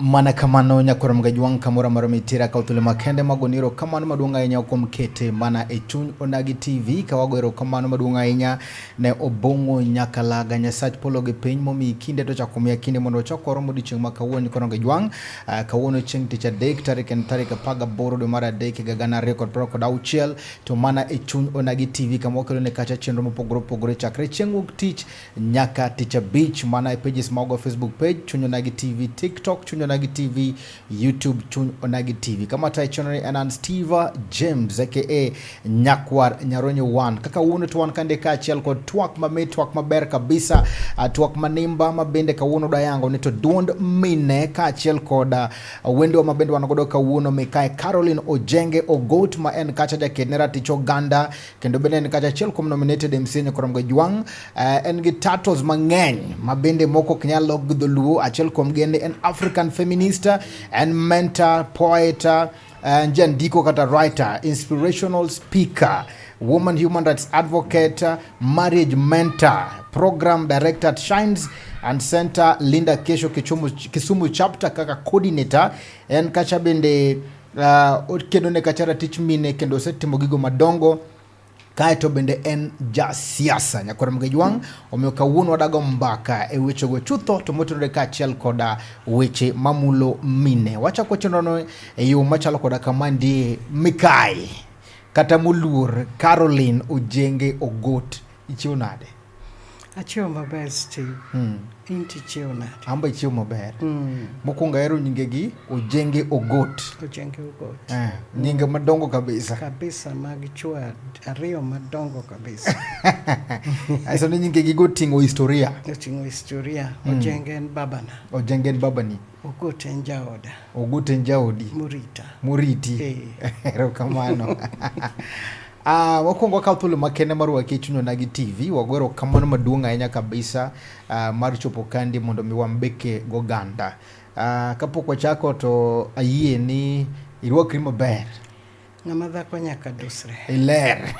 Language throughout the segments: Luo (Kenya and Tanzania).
Mana kamano nyakoro mgajwang kamora maromitira kautule makende magoniro kamano madunga inya okomkete mana echun onagi TV kawagwero kamano madunga inya ne obongo nyakalaga nyasach pologe piny momi kinde to chakumia kinde mondo chokoro modi ching makawoni kono mgajwang kawono ching ticha dek tarik paga boro do mara dek gagana record proko dauchiel to mana echun onagi TV kamokelo ne kacha chenro mopogore chakre chenguk tich nyaka ticha beach mana pages mago Facebook page chunyo onagi TV TikTok chunyo Onagi TV, YouTube, Chun Onagi TV. Kama tai channel anan Steve James aka Nyakwar Nyaronyo 1. Kaka uno tuwan kande kachiel ko tuwak mame tuwak maber kabisa tuwak manimba mabende ka uno da yango nito duond mine kachiel koda wende wa mabende wanagodo ka uno mekae Caroline Ojenge Ogot ma en kacha ja kenera ticho ganda kendo bende en kacha chiel kom nominated MC nye koramga juang en gitatos mangeny mabende moko knyalo gudhuluo achiel kom gende en African feminista and mentor, poet, Njandiko kata writer, inspirational speaker, woman human rights advocate, marriage mentor, program director at Shines and Center, Linda Kesho Kisumu chapter kaka coordinator, and kachabende kendo ne kachara teach mine kendo seti mogigo madongo kaito bende en ja siasa nyakora mgejwang omioka wuno wadago mbaka weche go chutho to motorore ka chiel koda weche mamulo mine wacha ko chenrono yo machalo koda kamandi Mikai kata mulur Caroline Ojenge Ogot ichiwo nade achiwo maber Steve inti chiwo nade amba ichiwo maber mokunga ero nyingegi Ojenge Ogot nyinge madongo kabisa mag chua ariyo madongo kabisa aiso ni nyingegi go tingo historia Ojenge en babana Ojenge en babani Ogot en jaodi Muriti ero kamano wakongo kautulu makene maruwa kichunyo nagi TV wagwero kamano maduonga enya kabisa marichopo kandi mondo miwambeke goganda kapo kwa chako to ayie ni iruwa krima ber ngamadha kwa nyaka dusre iler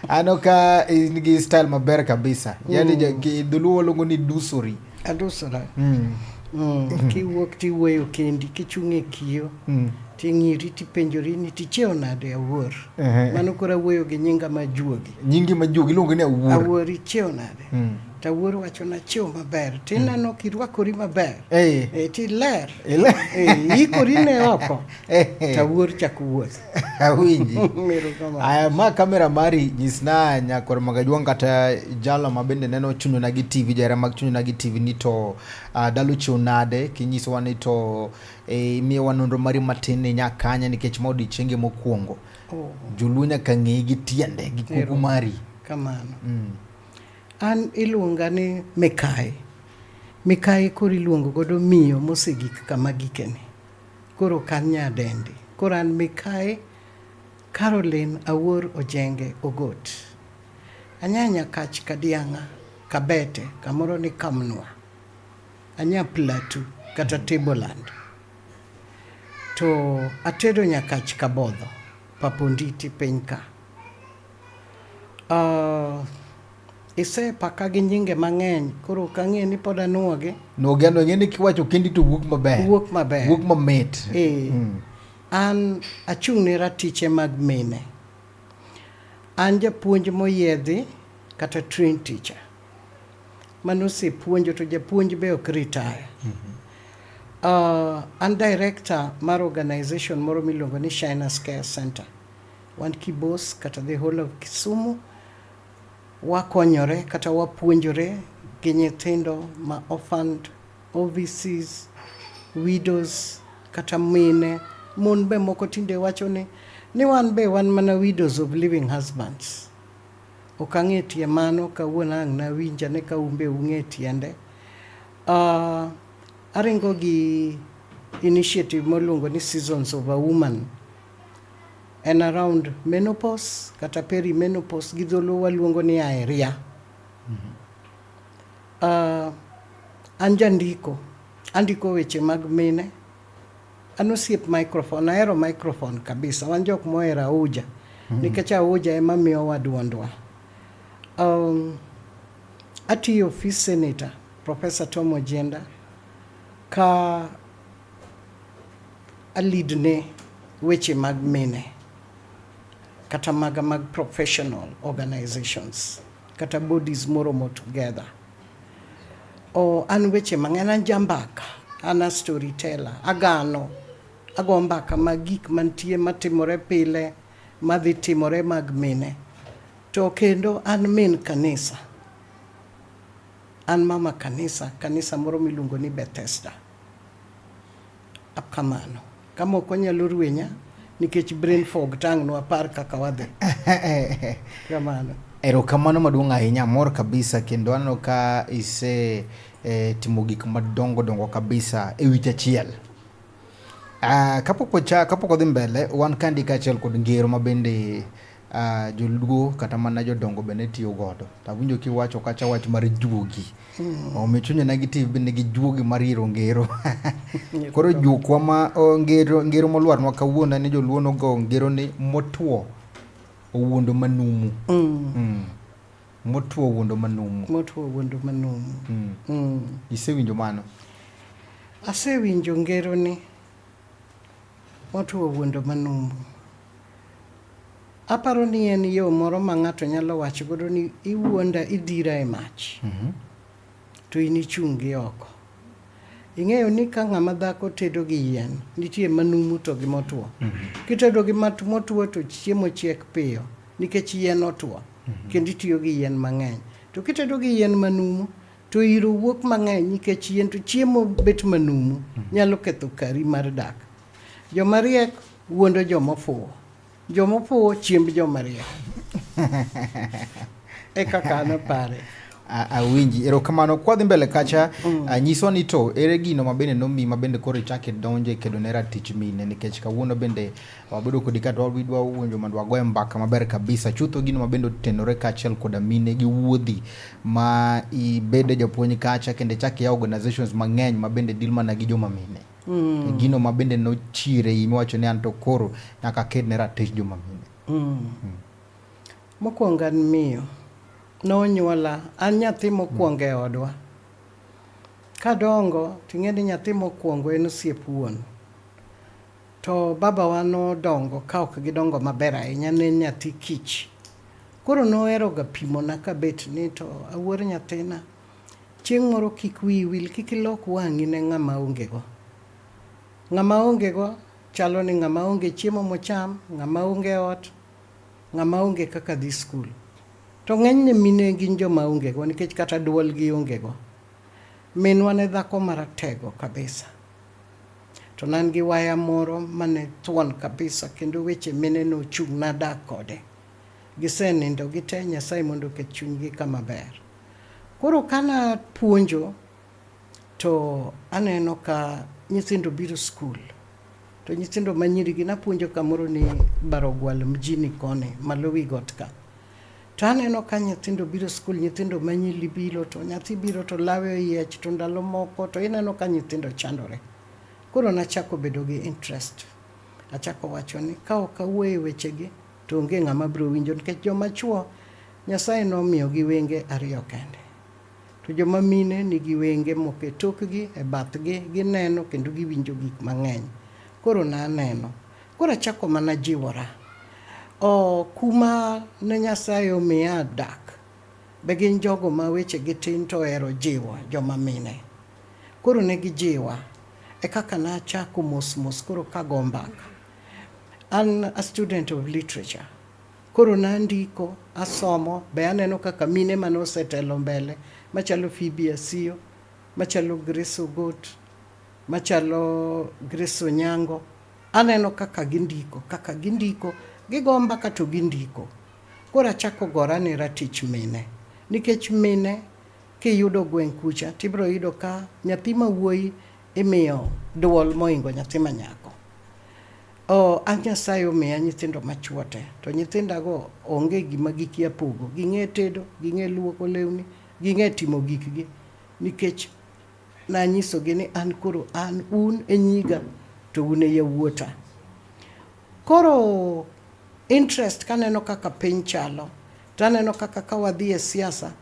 anoka nigi style maber kabisa yani dhuluo longo ni dusuri adusura kiwuok tiweyo kendi kichunge kiyo tingiri tipenjori ni ticheo nade awuor mano kora wuoyo gi nyinga majuogi longo ni awuor icheo nade tawuor wacho na cheo maber tinano kirwakori maber ti ler ikori ne oko tawuor chakuwuoth awinji ma kamera mari nyisna nyakor magajwang kata jalo mabende neno chunyo nagi TV jara mag chunyo nagi TV nito dalu cheo nade kinyiso ni to miyo wanondro mari matine nyakanya nikech modi chenge mokuongo julunya kangi gi tiende gi kuku mari kamano an iluonga ni Mikai koro iluongo godo miyo mosegik kama gikeni koro kan nyadendi koro an Mikai Caroline Awuor Ojenge Ogot anyanya kach kadianga kabete kamoro ni kamnwa anya platu kata Tableland to atedo nyakach kabodho paponditi penka ise paka gi nyinge mang'eny koro kang'e ni pod anuoge nogendo ng'eni kiwacho kendi to wuok maber wuok mamit an achung' ne ratiche mag mine an japuonj moyiedhi kata train teacher manose puonjo to japuonj be ok retire an director mar organization moro miluongo ni Shines Care Center wan Kibos kata the whole of Kisumu wakonyore kata wapuonjore gi nyithindo ma orphaned, OVCs, widows kata mine mon be moko tinde wacho ni wan be wan mana widows of living husbands okang'e tie mano kawuono ang' na winja ne ka umbe ung'e tiende aringo gi initiative moluongo ni Seasons of a Woman and around menopause kata perimenopause gi dholuo waluongo ni aeria an andiko weche mag mine an osiep microphone ahero microphone kabisa wan jok mohero auja nikech auja ema miyo wa duondwa atiyo office senator Professor Tom Ojienda ka alidne weche mag mine kata mag professional organizations kata bodies moromo together. An weche mang'eny, an jambaka, an a storyteller, agano, ago mbaka mag gik mantie matimore pile, madhi timore mag mine. To kendo an min kanisa. An mama kanisa moro miluongo ni Bethesda. Apkamano. Kama ok onyalo rwenya nikech brain fog tang' no apar kaka wadhi. Kamano. Erokamano maduong' ahinya, mor kabisa kendo aneno ka ise timo gik madongo kabisa e wich achiel. Kapok odhi mbele, wan kandi kaachiel kod ngero mabende joluo kata mana jodongo bende tiyo godo. Tawinjo kiwacho kacha wach mar juogi. Omiyo chunya na giti bende gi juogi mar iro ngero. Koro jukwa ma ngero molwarnwa kawuono ni joluo nogo ngero ni motuo owuondo manumu. Motuo owuondo manumu. Motuo owuondo manumu. Isewinjo mano? Asewinjo ngero ni motuo owuondo manumu. Aparo ni en yo moro ma ng'ato nyalo wacho godo ni iwuonda idira e mach. To in ichungi oko. Ing'eyo ni ka ng'ama dhako tedo gi yien, nitie manumu to gi motuo. Kitedo gi motuo to chiemo chiek piyo nikech yien otuo. Kendo itiyo gi yien mang'eny. To kitedo gi yien manumu to iro wuok mang'eny nikech yien to chiemo bet manumu nyalo ketho kari mar dak. Jomariek wuondo jomofuwo. Jomofuwo chiemb jomariek. Kaka an apare. Awinji. Erokamano. Kwadhi mbele kacha, nyiso ni to ere gino mabende nomi mabende koro ichake donje kedo ne ratich mine nikech kawuono bende wabedo kodi kata widwa wuonjo mondo wagoye mbaka maber kabisa. Chutho gino mabende otenore kaachiel koda mine gi wuodhi ma ibede japuonj kacha kendo chake ya organizations mang'eny mabende deal mana gi joma mine. Gino mabende nochire imiwacho ni anto koro nyaka ked ne ratich joma mine. Mokwongo an miyo. Nonyuola, an nyathi mokwongo e odwa. Kadongo, ting'e ni nyathi mokwongo en osiep wuon. To babawa nodongo ka ok gidongo maber ahinya, ne nyathi kich. Koro nohero ga pimona kabet ni to awuor nyathina. Chieng' moro kik wiyi wil, kik ilok wang'i ne ng'ama ongego. Ng'ama ongego chalo ni ng'ama onge chiemo mocham, ng'ama onge ot, ng'ama onge kaka dhi skul. To ng'enyne mine gin joma ongego nikech kata duol gi ongego. Minwa ne dhako maratego kabisa. To nan gi waya moro mane thuon kabisa kendo weche mine no chung' nadak kode. Gisenindo gite, Nyasaye mondo oket chunygi kama ber. Koro kana puonjo to aneno ka nyithindo biro skul. To nyithindo manyiri gi napuonjo kamoro ni Barogwal mjini kone Malowi got ka. To aneno ka nyithindo biro skul, nyithindo manyiri biro to nyathi biro to lawe yiech to ndalo moko to ineno ka nyithindo chandore. Koro nachako bedo gi interest. Achako wacho ni ka ok awuoye wechegi to onge ng'ama biro winjo nikech joma chuo Nyasaye nomiyo gi wenge ariyo kende. To joma mine nigi wenge moko e tokgi, e bathgi, gineno kendo giwinjo gik mang'eny. Koro naneno. Koro achako mana jiwora. Kuma ne Nyasaye omiya dak. Be gin jogo ma weche gi tin to ero jiwo joma mine. Koro ne gijiwa. Kaka nachako mos koro kago mbaka. An a student of literature. Koro nandiko, asomo, be aneno kaka mine manosetelo mbele, machalo Phoebe Asiyo, machalo Grace Ogot, machalo Grace Onyango. Aneno kaka gindiko, gigo mbaka to gindiko. Koro achako gora ni ratich mine. Nikech mine kiyudo gweng' kucha, tibro yudo ka nyathi ma wuoyi imiyo duol moingo nyathi ma nyako. An Nyasaye omiya nyithindo machuo te. To nyithindago onge gima gikia pogo. Ging'e tedo, ging'e luoko lewni, ging'e timo gikgi. Nikech nanyisogi ni un e nyiga to un e yawuota. Koro interest kaneno kaka piny chalo, to aneno kaka wadhi e siasa,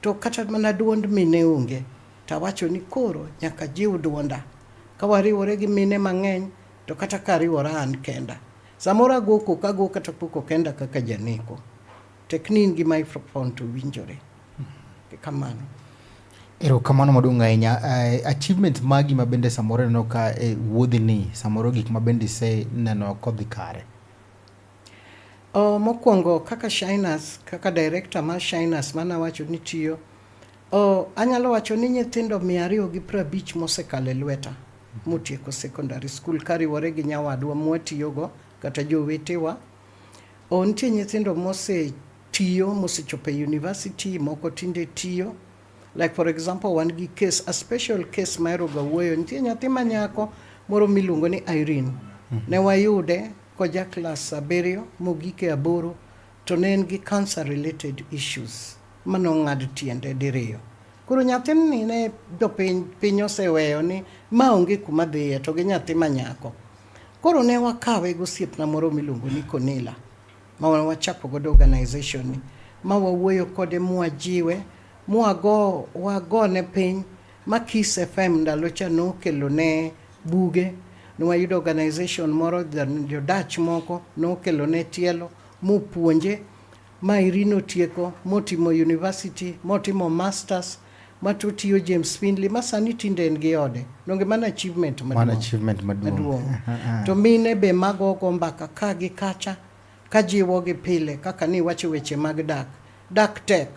to kata mana duond mine onge. tawacho ni koro nyaka jiw duonda ka wariwore gi mine mang'eny to kata ka riwora an kenda samoro ago kata poko kenda kaka janeko teknin gi microphone to winjore kamano. Erokamano maduong' ahinya. Achievement magi mabende samoro neno ka wuodhini samoro gik mabende neno kodhi kare. Mokwongo kaka Shiners, kaka director mar Shiners manawacho ni tiyo, anyalo wacho ni nyithindo 250 mosekalo e lweta motieko secondary school kariwore gi nyawadwa mwatiyogo kata jowetewa. Nitie nyithindo mosetiyo mosechopo e university, moko tinde tiyo. Like for example, wan gi case, a special case maeroga wuoyo, nitie nyathi manyako moro miluongo ni Irene. Ne wayude koja class 7 mogike 8 to ne en gi cancer related issues manong'ad tiende diriyo. Koro nyathini ne piny oseweyo ni maonge kuma dhiye to gi nyathi manyako. Koro ne wakawe gosiepna moro miluongo ni Konila ma wachako godo organization ni ma wawuoyo kode mwajiwe wagone piny ma Kiss FM ndalo cha nokelo ne buge. Nwayudo organization moro jo-Dutch moko nokelo ne tielo mopuonje ma Irino tieko motimo university motimo masters matotiyo James Finley ma sani tinde en gi ode. Donge mana achievement maduong'. To mine be magogo mbaka ka gi kacha ka jiwo gi pile kaka ni wacho weche mag dak tek.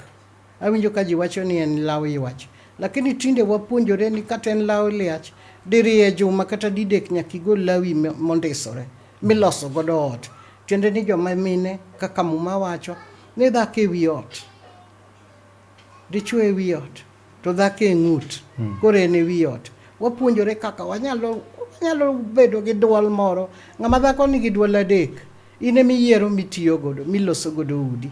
Awinjo ka ji wacho ni en law ywach, lakini tinde wapuonjore ni kata en law liach diriye juma kata didek nyaka igol lawi mondisore miloso godo ot. Tiende ni joma mine kaka muma wacho ni dhako e wi ot, dichwo e wi ot, to dhako e ng'ut, koro en e wi ot. Wapuonjore kaka wanyalo bedo gi duol moro. Ng'ama dhako nigi duol 3, in emiyiero mitiyo godo, miloso godo udi.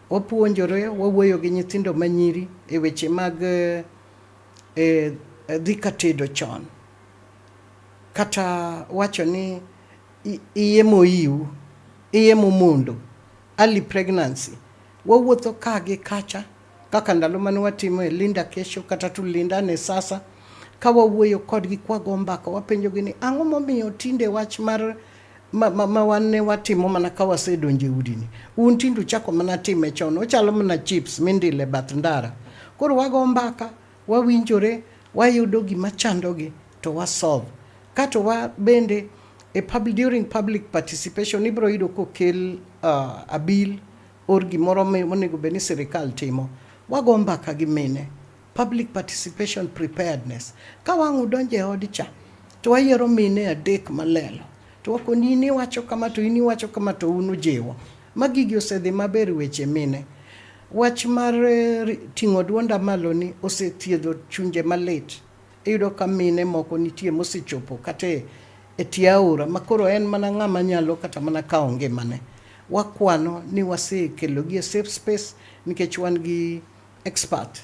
Wapuonjore, wawuoyo gi nyithindo manyiri e weche mag dhi katedo chon. Kata wacho ni iye moiu, iye momondo, early pregnancy. Wawuotho ka gi kacha, kaka ndalo mane watimo e Linda Kesho kata tu Linda ne sasa. Ka wawuoyo kodgi kwago mbaka, wapenjogi ni ang'o momiyo tinde wach mar ma wan ne watimo mana ka wasedonje udini. Un tindu chako mana time chon, ochalo mana chips mindile bath ndara. Koro wago mbaka, wawinjore, wayudo gima chandogi to wasolve. Kato wa bende during public participation ibro yudo kokel a bill or gimoro monego bed ni sirikal timo. Wago mbaka gi mine. Public participation preparedness. Ka wang' udonje od cha, to wayiero mine 3 malelo. To wakoni ini wacho kama to ini wacho kama to unu jiwo. Magigi osedhi maber weche mine. Wach mar ting'o duonda malo ni osethiedho chunje malit. Iyudo ka mine moko nitie mosechopo kata e tie aora makoro en mana ng'ama nyalo kata mana kawo ngimane. Wakwano ni wasekelo gi safe space nikech wan gi expert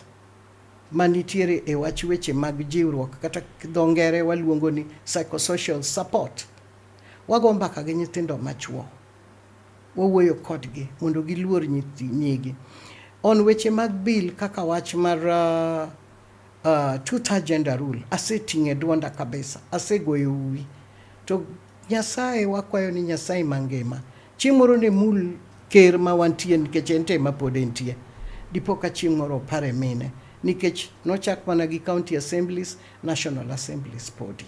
manitiere e wach weche mag jiwruok kata dho ngere waluongo ni psychosocial support. Wago mbaka gi nyithindo machuo, wawuoyo kodgi mondo giluor nyigi. On weche mag bill kaka wach mar 2-3 gender rule, aseting'e duonda kabisa, asegoyo uwi. To Nyasaye wakwayo ni Nyasaye mangima, chieng' moro ne mul ker ma wantie nikech ente ma pod entie. Dipo ka chieng' moro pare mine, nikech nochak mana gi county assemblies, national assemblies podi.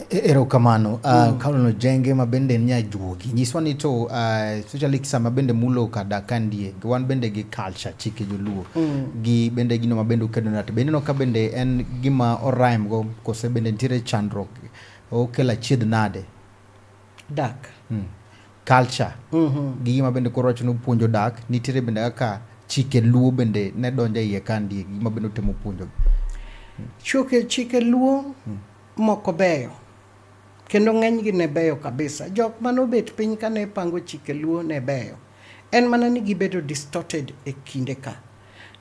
Erokamano. Kauno jenge mabende nya juogi nyiswa ni to especially sama bende mulo kada kandie wan bende gi culture chike joluo gi bende gino mabende ukedo nat bende no ka bende en gima oraim go kose bende ntire chandruok okela chied nade dak culture gi gima bende korocho no puonjo dak nitire bende kaka chike luo bende ne donja iye kandie gima bende temo puonjo chike luo moko beyo kendo ng'enygi ne beyo kabisa. Jok manobet piny ka ne pango chike luo ne beyo. En mana ni gibedo distorted e kinde ka.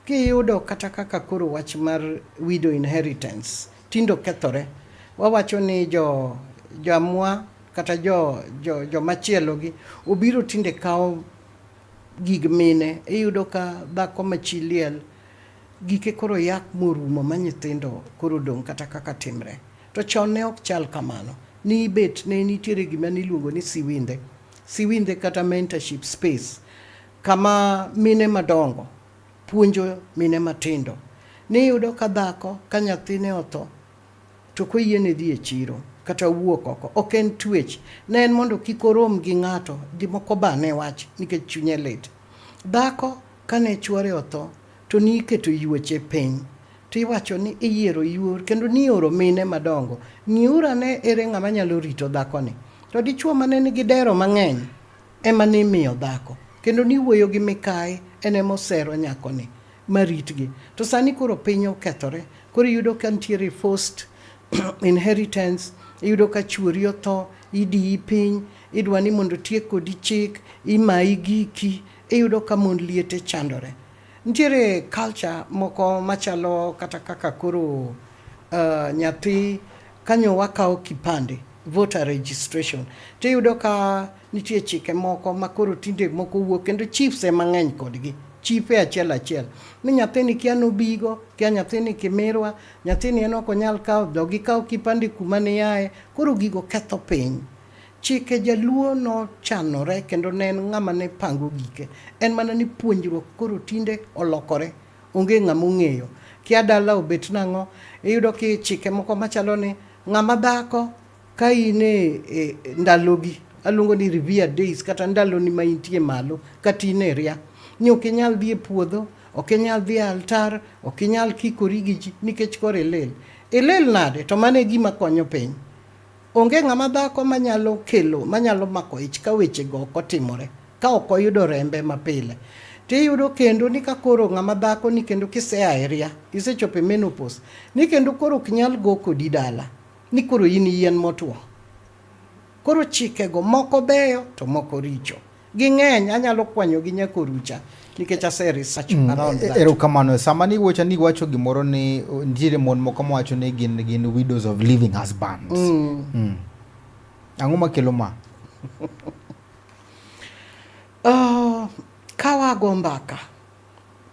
Kiyudo kata kaka koro wach mar widow inheritance tindo kethore. Wawacho ni jamwa kata jo machielo gi obiro tinde kawo gig mine. Iyudo ka dhako machiliel gike koro yak morumo ma nyithindo koro dong kata kaka timre. To chon ne ok chal kamano. Ni bet ne nitiere gima niluongo ni siwinde kata mentorship space kama mine madongo puonjo mine matindo. Ni yudo ka dhako ka nyathine otho to koyiene dhi e chiro kata wuok oko, ok en twech, ne en mondo kik orom gi ng'ato, jomoko bane wach nikech chunye lit. Dhako kane chuore otho to ni iketo yueche piny to iwacho ni iyiero yuor kendo ni oro mine madongo ng'iura ne ere ng'ama nyalo rito dhakoni. To dichuo mane nigi dero mang'eny ema ne imiyo dhako kendo ni wuoyo gi Mikayi en ema osero nyakoni maritgi. To sani koro piny okethore, koro iyudo ka nitiere forced inheritance, iyudo ka chuori otho, idiyi piny, idwa ni mondo tiek kodi chik, imayi giki, iyudo ka mond liete chandore. Nitiere culture moko machalo kata kaka koro nyathi kanyo wakao kipande, voter registration. Tiyudo ka nitie chike moko makoro tinde moko wuok kendo chiefs e mang'eny kodgi. Chief e achiel. Ni nyathini kia nobigo, kia nyathini kimirwa, nyathini en ok onyal kawo, dogi kawo kipande kuma ne yaye, koro gigo ketho piny. Chike jaluo no chanore kendo ne en ng'ama ne pango gike. En mana ni puonjruok koro tinde olokore, onge ng'ama ong'eyo. Kia dala obet nang'o, iyudo ki chike moko machalo ni ng'ama dhako ka in e ndalogi, aluongo ni revered days kata ndaloni ma intie malo, kata in e ria, ni ok inyal dhi e puodho, ok inyal dhi e altar, ok inyal kikori gi ji nikech koro ilel. Ilel nade? To mane gima konyo piny. Onge ng'ama dhako manyalo mako ich ka weche go otimore, ka ok oyudo rembe mapile. Tiyudo kendo ni ka koro ng'ama dhako ni kendo kisea e ria, isechopo menopause, ni kendo koro ok nyal go kodi dala, ni koro in yien motwo. Koro chike go moko beyo to moko richo. Ging'eny anyalo kwanyo gi nyakorucha nikech ase research around that. Erokamano, sama ni wacho gimoro ni nitiere mon moko mawacho ni gin widows of living husbands. Ang'o makelo ma? Kawago mbaka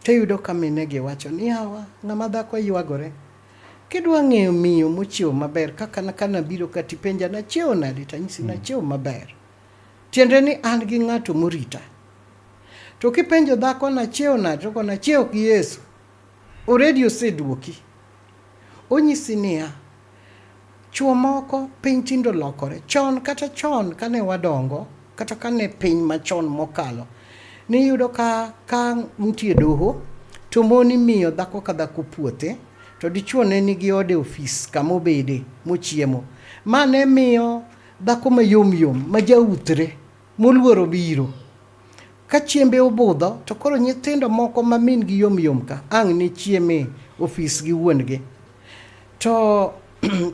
tiyudo ka minegi wacho ni hawa ng'ama dhako ywagore. Kidwa ng'eyo miyo mochiewo maber kaka nabiro ka tipenja nachiewo nade, tanyisi nachiewo maber. Tiende ni an gi ng'ato morita. To kipenjo dhako nachiewo nade, to nachiewo gi Yesu, already oseduoki. Onyisi niya, chuo moko piny tindo lokore. Chon kane wadongo, kata kane piny machon mokalo, ni yudo ka nitie doho, to mon imiyo dhako ka dhako puothe, to dichuo ne nigi ode ofis kama obede mochiemo. Mane miyo dhako mayom ma jautre moluoro biro. Ka chiembe obudho, to koro nyithindo moko ma min gi yom ka ang' ne chieme ofis gi wuongi. To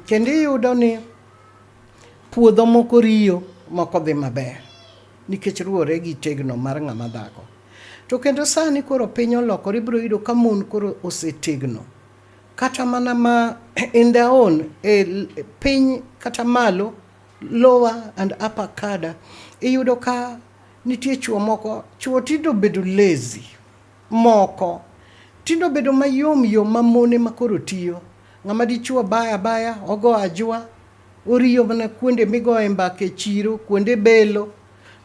kendo iyudo ni puodho moko riyo, moko dhi maber nikech ruore gi tegno mar ng'ama dhako. To kendo sani koro piny olokore, ibiro yudo ka mon koro osetegno. Kata mana ma in their own piny kata malo, lower and upper cadre, iyudo ka nitie chuo moko, chuo tindo bedo lazy, moko tindo bedo mayom ma mone makoro tiyo. Ng'ama dichuo baya, ogo ajwa, oriyo mana kuonde migoe mbake chiro, kuonde belo,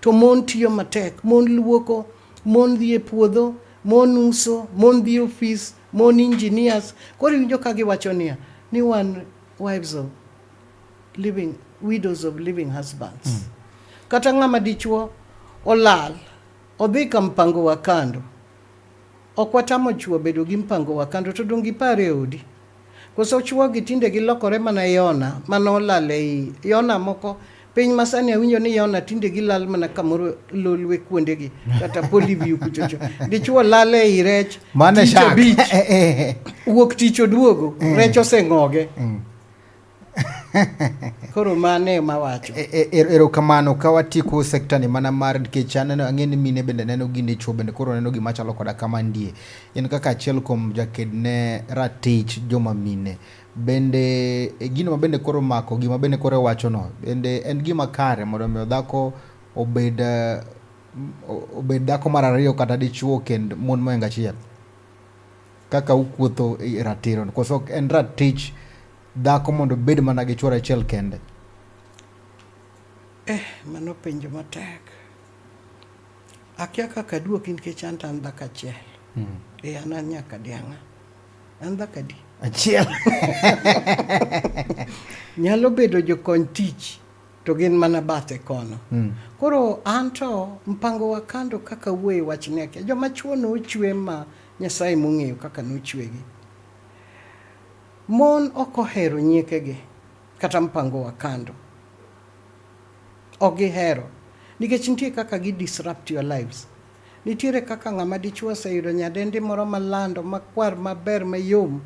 to mon tiyo matek, mon luoko, mon dhi e puodho, mon uso, mon dhi ofis, mon engineers. Koro winjo ka giwacho niya, ni wan widows of living husbands. Kata ng'ama dichuo olal, odhi ka mpango wa kando. Ok watamo chuo bedo gi mpango wa kando, to dongi pare odi. Koso chuo gi tinde gilokore mana Yona, mana olal ei Yona moko. Piny masani awinjo ni Yona tinde gilal mana kamoro lolwe kuondegi, kata Polyview kuchocho. Dichuo lal ei rech, Mane shark. Wuok tich oduogo, rech oseng'oge. Koro mane mawacho. Erokamano, ka watieko sekta ni mana mar nikech aneno ang'eni mine bende neno ginde chuo bende koro neno gima chalo koda kama ndie. En kaka achiel kuom jaked ne ratich joma mine. Bende gino mabende koro mako, gima bende koro wacho no, bende en gima kare mondo mi dhako obed dhako mar ariyo kata dichuo kend mon moenga achiel. kaka ukuotho e ratiro koso en ratich dhako mondo bed mana gi chuore achiel kende? Mano penjo matek. Akia kaka duoki nikech an dhako achiel. An nyaka dianga. An dhako adi? Achiel. Nyalo bedo jokony tich to gin mana bathe kono. Koro anto mpango wa kando kaka wuoye wach neke. Joma chuo nochwe ma Nyasaye mong'eyo kaka nochwegi. Mon ok ohero nyiekegi kata mpango wa kando. Ok gihero. Nikech nitie kaka gi disrupt your lives. Nitiere kaka ng'ama dichuo oseyudo nyadendi moro malando makwar maber mayom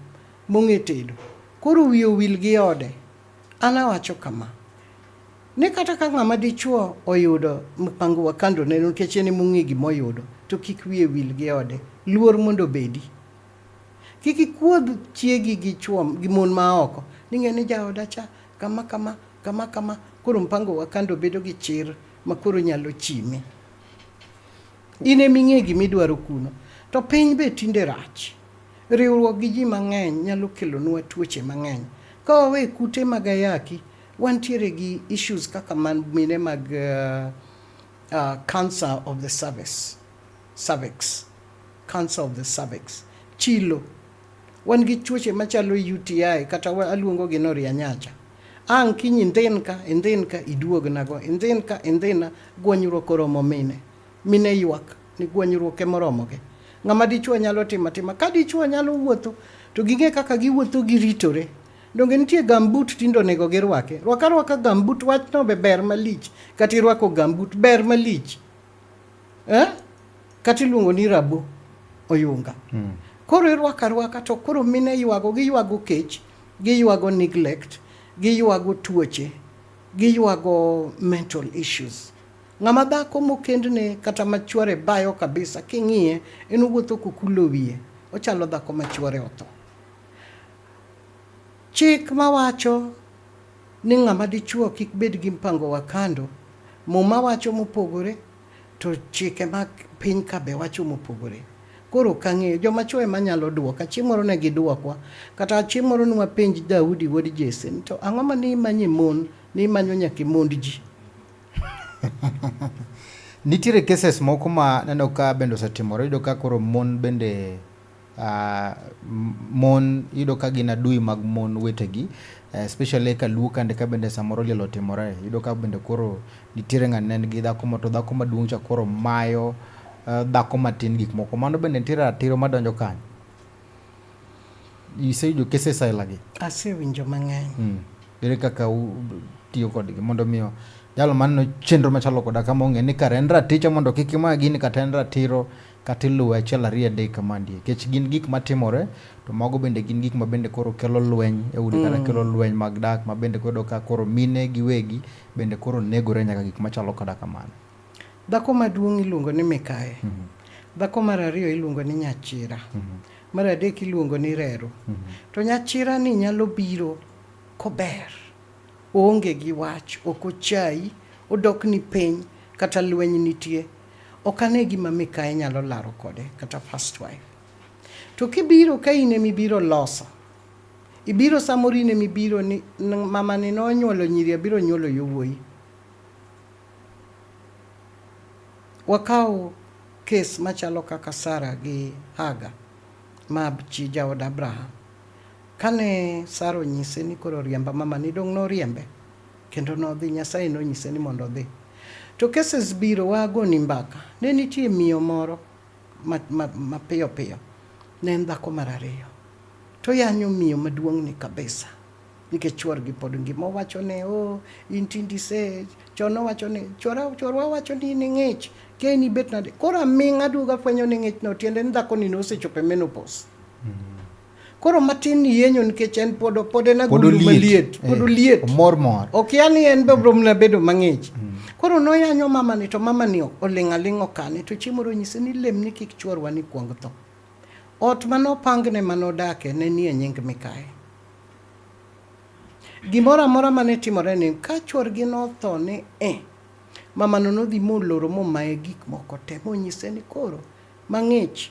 mong'e tedo. Koro wiye wil gi ode. An awacho kama. Ne kata ka ng'ama dichuo oyudo mpango wa kando ne nikech en mong'e gimoyudo to kik wiye wil gi ode. Luor mondo bedi. Kik ikuodh chiegi gi chuo gi mon ma oko. Ning'e ni jaoda cha kama koro mpango wa kando bedo gi chir ma koro nyalo chimi. Ine ming'e gimidwaro kuno. To piny be tinde rach. Riwruok gi ji mang'eny nyalo kelonwa tuoche mang'eny. Ka wawe kute mag ayaki, wantiere gi issues kaka mine mag cancer of the cervix. Cancer of the cervix. Chilo. Wan gi tuoche machalo UTI kata aluongo gi norianyacha. Ang' kiny indhin ka iduog nago. Indhina gwonyruok oromo mine. Mine ywak ni gwonyruok e moromoge. Ng'ama dichuo nyalo tima. Ka dichuo nyalo wuotho to ging'e kaka giwuotho giritore. Donge nitie gambut tindo nego girwake. Rwaka gambut wach no be ber malich. Kati rwako gambut ber malich. Kati luongo ni rabo oyunga. Koro irwaka to koro mine giywago kech, giywago neglect, giywago tuoche, giywago mental issues. Ng'ama dhako mokendne kata machuore bayo kabisa king'iye en wuotho kukulo wiye. Ochalo dhako machuore otho. Chik mawacho ni ng'ama dichuo kik bed gi mpango wa kando. Muma wacho mopogore to chike mag piny ka be wacho mopogore. Koro kang'eyo joma chuo ema nyalo duoka. Chieng' moro ne giduokwa. Kata chieng' moro nwa penj Daudi wuod Jesse. To ang'o ma ni imanyo mon? Ni imanyo nyaka mond ji. Nitiere cases moko ma neno ka bende osetimore. Yudo ka koro mon bende mon yudo ka gin adui mag mon wetegi. Especially ka luo kande ka bende samoro liel otimore. Yudo ka bende koro nitiere ng'anen gi dhako ma to dhako maduong' cha koro mayo dhako matin gik moko. Mano bende nitiere ratiro madonjo kanyo. Iseyudo cases ailagi? Asewinjo mang'eny. Ere kaka tiyo kodgi mondo miyo jalo maneno chenro machalo koda kama ong'e ni kare en raticho mondo kik ima gini kata en ratiro kata iluwe achiel ariyo adek kamandie. Kech gin gik matimore to mago bende gin gik ma bende koro kelo lweny e udi kata kelo lweny mag dak ma bende kodo ka koro mine giwegi bende koro negore nyaka gik machalo koda kamano. Dhako maduong' iluongo ni Mikae. Dhako mar ariyo iluongo ni Nyachira. Mar adek iluongo ni Rero. To Nyachira ni nyalo biro kober. Oonge gi wach, ok ochai, odok ni piny, kata lweny nitie. Ok ane gima Mikae nyalo laro kode, kata first wife. To kibiro ka ine mibiro loso. Ibiro samoro ine mibiro ni mama ni nonyuolo nyiri abiro nyuolo yowuoyi. Wakao kes machalo kaka Sara gi Haga ma chi jaod Abraham. Kane Sara onyise ni koro riemba mama ni dong' no riembe. Kendo nodhi, Nyasaye nonyise ni mondo dhi. To cases biro wago ni mbaka. Ne nitie miyo moro ma piyo. Ne en dhako mar ariyo. To yanyo miyo maduong' ni kabisa. Nikech chuor gi pod ngima. Owacho ne in tindi se. Chono wacho ne chorwa wacho ni in ng'ich. Ke ni bet nade. Koro aming'a duoga fwenyo ni ng'ich no. Tiende ni dhako ni nosechope menopause. Koro matin ni yenyo nikech en pod en agulu maliet. Pod liet. Mor. Ok yani en bebrom na bedo mang'ich. Koro noyanyo mama ni to mama ni oling' kane. To chieng' moro nyise ni lem ni kik chuorwa ni kuong tho. Ot manopangne manodake ne nie nying Mikae. Gimoro amora mane timore ni ka chuorgi notho ni mama no nodhi moloro momaye gik moko te monyise ni koro mang'ich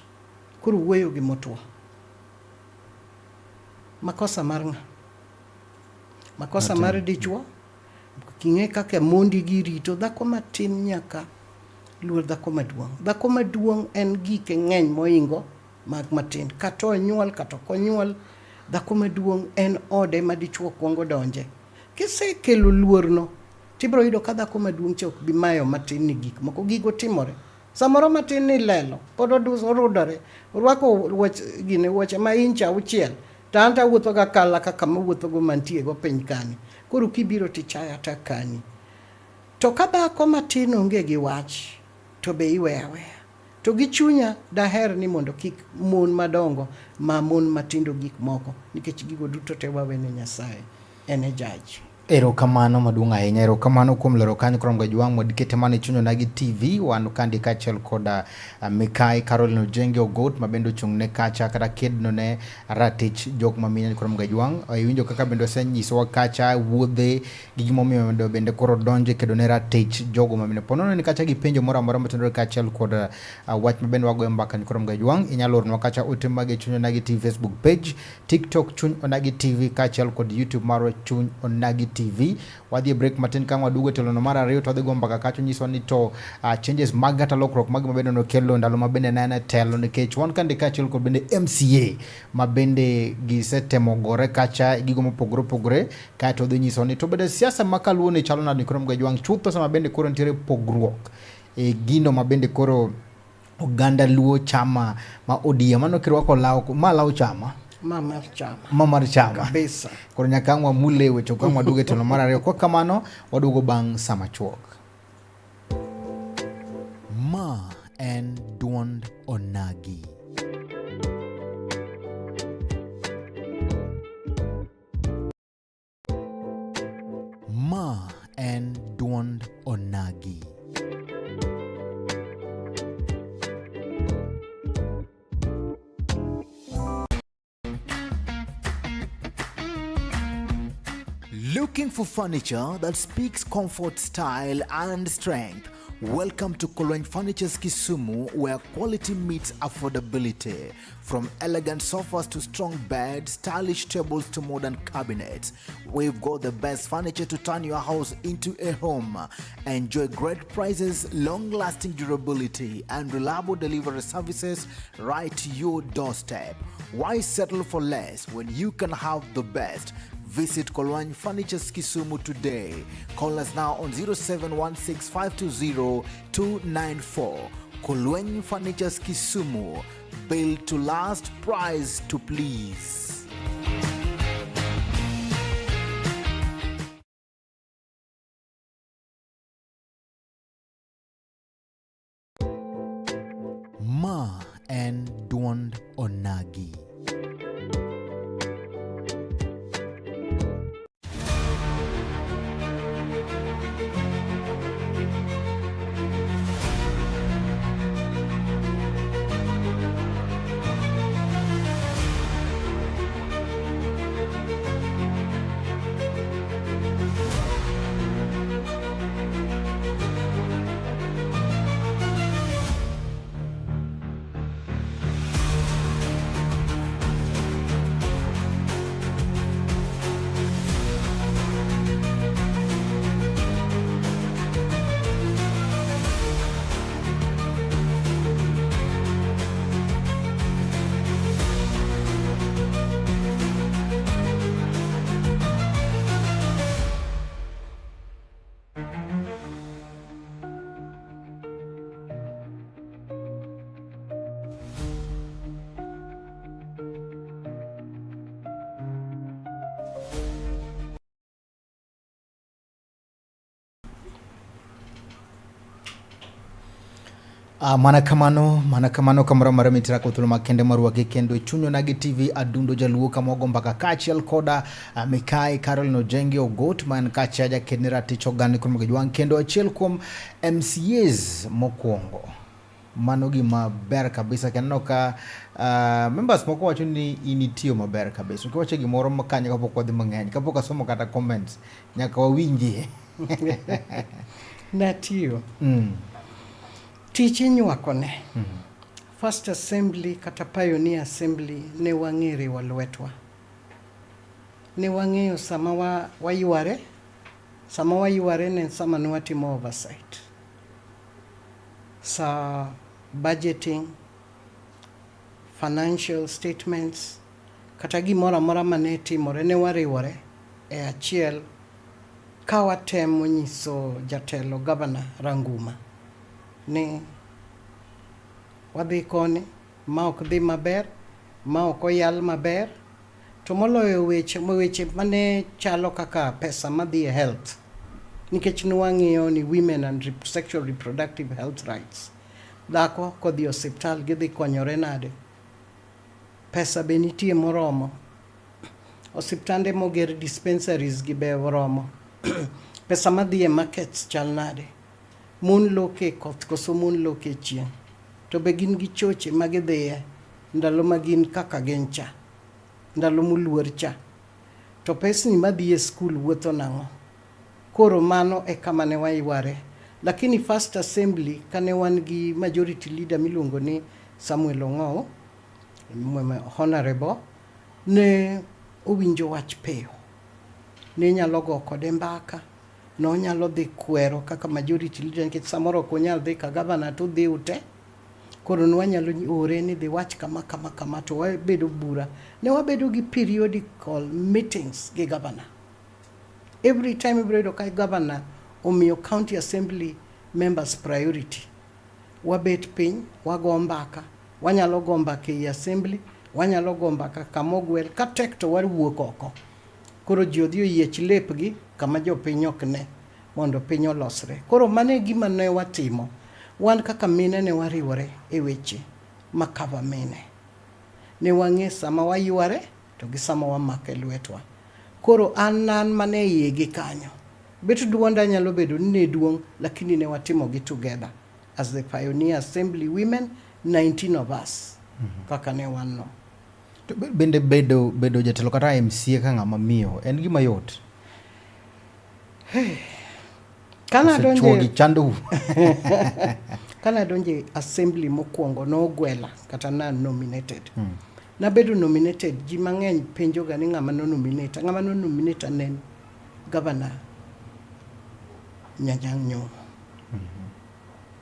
koro wuoyo gi motwo. makosa mar ng'a? Makosa mar dichwo. King'e kaka mondi girito dhako matin nyaka luor dhako maduong'. Dhako maduong' en gike ng'eny moingo mag matin. Kata onyuol kata konyuol, dhako maduong' en ode ma dichwo kuongo donje. Kisekelo luorno, tibro yudo ka dhako maduong' cha ok bi mayo matin ni gik moko gigo timore. Samoro matin ni lelo, pod orudore, orwako wuoche ma incha auchiel, to anta wuotho ga kala kaka mawuotho go mantie go piny kani. Koro kibiro tichaya ta kani. To ka dhako matin onge gi wach, to be iweya weya. To gi chunya daher ni mondo kik mon madongo ma mon matindo gik moko, nikech gigo duto te wawene Nyasaye ene jaji. Erokamano maduong' ahinya. Erokamano kuom lero kanyo kuom Gajwang' Modikete mane chunyo nagi TV wan kandi kachiel koda Mikai Caroline Ojenge Ogot mabendo ochung' ne kacha kata kedno ne ratich jok mamine kuom Gajwang'. Iwinjo kaka bendo senyisowa kacha wuodhe gi gimomiyo bende koro donje kedo ne ratich jogo mamine. Ponono ni kacha gi penjo moro amora matendore kachiel koda wach mabendo wago mbaka ni kuom Gajwang'. Inyalo ornwa kacha ote mage chunyo nagi TV Facebook page, TikTok chuny onagi TV kachiel kod YouTube marwa chuny onagi TV. Wadhi break matin kang wadugo telo no mara riyo to wadhi go mbaka kacho nyiso ni to changes mag kata lokruok mag mabende no kelo ndalo mabende nana telo nikech wan kande kachiel kod bende MCA mabende gisetemo gore kacha gigo mopogore kae to dhi nyiso ni to bende siasa makaluo ni chalo nadi kuom Gajwang' chutho sama bende koro nitiere pogruok gino mabende koro oganda luo chama ma ODM mano kirwako law chama Mamar chama kabisa. Koro nyaka mule wecho kwa waduge telo mara riyo kwa kamano wadugo bang' sama chuok. Ma en duond onagi. Ma en duond onagi. Looking for furniture that speaks comfort, style, and strength? Welcome to Kolweny Furniture's Kisumu, where quality meets affordability. From elegant sofas to strong beds, stylish tables to modern cabinets, we've got the best furniture to turn your house into a home. Enjoy great prices, long-lasting durability, and reliable delivery services right to your doorstep. Why settle for less when you can have the best? Visit Kolweny Furniture's Kisumu today. Call us now on 0716-520-294. Kolweny Furniture's Kisumu. Built to last, price to please. Ma en duond onagi. Manakamano kamara mara mitira kuthulu makende maruwa kendo chunyo nagi TV adundo jaluo kamogo mbaka kachiel koda Mikai Caroline Ojenge Ogot man kachaja kenera ticho gani kuom Gajwang' kendo achiel kuom MCAs mokwongo. Mano gima ber kabisa kendo ka members moko wacho ni initiyo maber kabisa. Ukiwache gimoro makanya kapok wadhi mang'eny, kapok asomo kata comments nyaka wawinjie. Natiyo. Tich inywakone. First Assembly kata Pioneer Assembly ne wang'ere wa lwetwa. ni wang'eyo sama wayware ne sama ne watimo oversight sa budgeting, financial statements, kata gimoro amora mane timore ne wariwore e achiel ka watemo nyiso jatelo Governor Ranguma ni wadhi koni ma ok dhi maber, ma ok oyal maber, to moloyo weche mane chalo kaka pesa madhi e health, nikech nwang'iyo ni women and sexual reproductive health rights, dhako kodhi osiptal gidhi konyore nade, pesa be nitie moromo, osiptande moger dispensaries gi be oromo pesa madhi e markets chal nade, mon loke koth koso mon loke chieng', to be gin gi choche magidhiye ndalo magin kaka gin cha, ndalo moluor cha, to pesni madhi e skul wuotho nang'o. Koro mano e kama ne wayware, lakini first assembly kane wan gi majority leader miluongo ni Samuel Ong'ow, honorable, ne owinjo wach peyo, ne nyalo go kode mbaka, no nyalo dhi kwero kaka majority leader, nikech samoro ok onyal dhi ka governor to dhi ute, koro nwanyalo ore ni dhi wach kama to wabedo bura, ne wabedo gi periodical meetings gi governor. Every time ibredo ka governor omiyo county assembly members priority, wabet piny wago mbaka, wanyalo go mbaka e assembly, wanyalo go mbaka kamogwel ka tek to waruok oko, koro ji odhi oyiech lepgi kama jopiny ok ne mondo piny olosre. Koro mane gima ne watimo, wan kaka mine ne wariwore e weche makava mine, ne wang'e sama wayware to gi sama wamake lwetwa. Koro an mane iye gi kanyo, bet duonda nyalo bedo ni ne duong', lakini ne watimo gi together as the Pioneer Assembly women, 19 of us, kaka ne wan no. To bende bedo jatelo kata MCA ka ng'ama miyo en gima yot. Kana donje chandu kana donje assembly mokwongo no gwela kata na nominated. Na bedo nominated, ji mang'eny penjo ga ni ng'ama no nominate nen Governor Nyanyang' Nyong'o.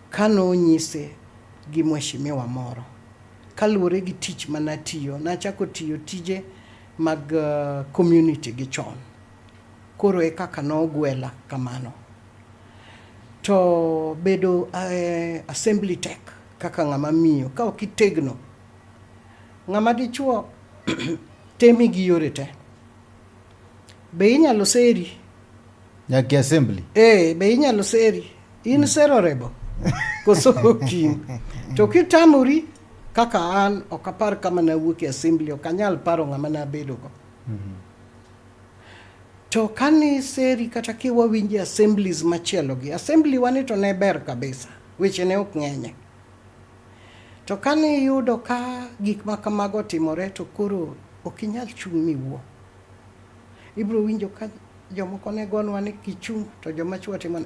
Kano nyise gi mheshimiwa moro, kaluwore gi tich manatiyo, nachako tiyo tije mag community gi chon, koro e kaka no gwela kamano. To bedo assembly tech kaka ng'ama miyo, ka ok itegno, ng'ama dichuo temi gi yore te, be inyalo seri nyaki assembly, be inyalo seri, in sero rebo koso okin, to kitamuri kaka an okapar kama na wuok e assembly, okanyal paro ng'ama na bedo go. To kani seri kata kiwa winji assemblies machielo gi, assembly wani to ne ber kabisa, weche ne ok ng'enye. To kani yudo ka gik makamago timore, to koro okinyal chung' miwuo. Ibro winjo ka jomoko ne gonwa ni kichung' to joma chuo timo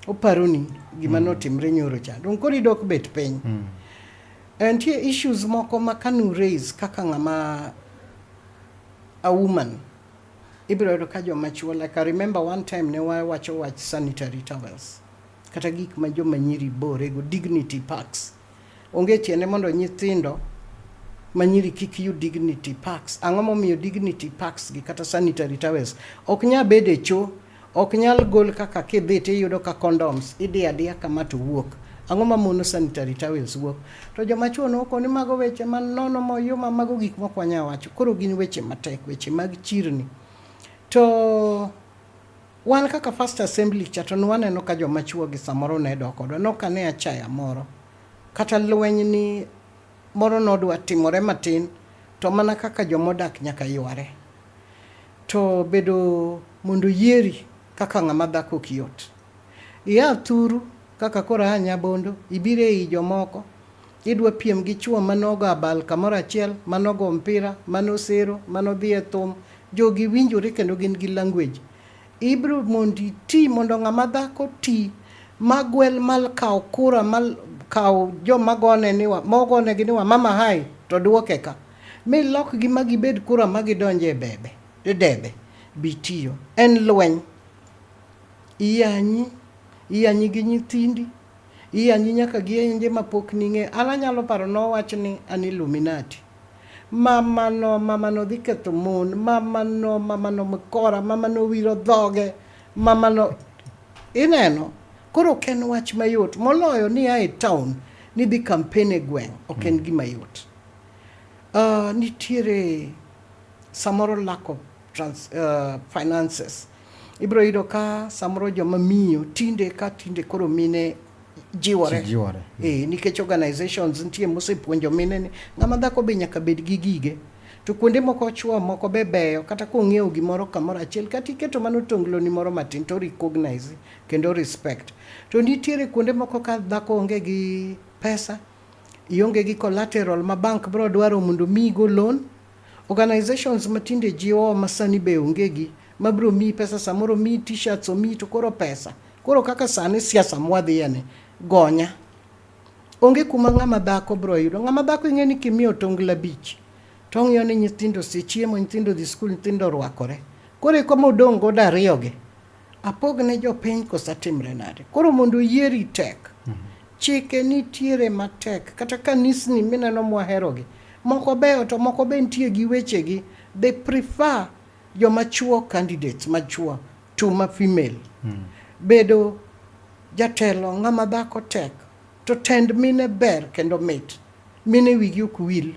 oparoni gima notimre nyoro cha. Dong koro idok bet piny. Nitie issues moko ma kanu raise kaka ng'ama a woman, ibro yudo ka joma chuo, like I remember one time ne wawacho wach sanitary towels, kata gik ma joma nyiri bore go, dignity packs. Onge tiende mondo nyithindo manyiri kik yu dignity packs. Ang'o momiyo dignity packs gi kata sanitary towels ok nya bede cho, ok nyal gol kaka kidhi tiyudo ka condoms idi adia kama to wuok. Ang'o mamono sanitary towels wuok? To joma chuo no koni mago weche man nono moyuma, mago gik mokwanya wacho. Koro gin weche matek, weche mag chirni. To wan kaka first assembly chato nwaneno ka joma chuo gi samoro ne doko do no kane achaya moro, kata lweny ni moro nodwa timore matin, to mana kaka jomodak nyaka yware. To bedo mondo yieri kaka ng'ama dhako kiyot, iya thuru kaka kora Nyabondo, ibire i jomoko, idwa piem gi chuo manogo abal kamoro achiel, manogo mpira, manosero, manodhi e thum, jogi winjore kendo gin gi language. Ibro mondi ti mondo ng'ama dhako ti magwel mal kaw kura, mal kaw joma gone niwa, mogone gi niwa mama hai, to duoke ka. Mi lok gi magibed kura magidonje bebe. debe bitiyo en lweny iyanyi gi nyithindi iyanyi nyaka gi enje mapok ning'e anyalo paro nowach ni an Illuminati mamano dhi ketho mon mamano mkora mamano wiro dhoge mamano ineno koro ken wach mayot moloyo ni ae town ni dhi campaign e gweng' ok en gima yot nitiere samoro lack of finances ibro yudo ka samoro joma miyo tinde koro mine jiwore nikech organizations nitie mosepuonjo mine ni ng'ama dhako be nyaka bed gi gige to kuonde moko chwo moko be beyo kata kong'iewo gimoro kamoro achiel kata iketo mano tonglo ni moro matin to recognize kendo respect to nitiere kuonde moko ka dhako onge gi pesa ionge gi collateral ma bank bro dwaro mondo migo loan organizations matinde jiwo masani be onge gi mabro mi pesa samoro mi t-shirts o mi to koro pesa koro kaka sani siasa mwadhiye ne gonya onge kuma ng'ama dhako bro yudo ng'ama dhako ing'eni kimiyo tongla bich tong'iyo ni nyithindo sechiemo nyithindo dhi skul nyithindo rwakore koro kama odong' go dariyoge apog ne jopiny kosa timre nade koro mondo yieri tek chike nitiere matek kata kanisni mineno mwaherogi moko beyo to moko be nitie gi wechegi they prefer joma chuo candidates machuo to ma female bedo jatelo ng'ama dhako tek to tend mine ber kendo mit mine wigi ok wil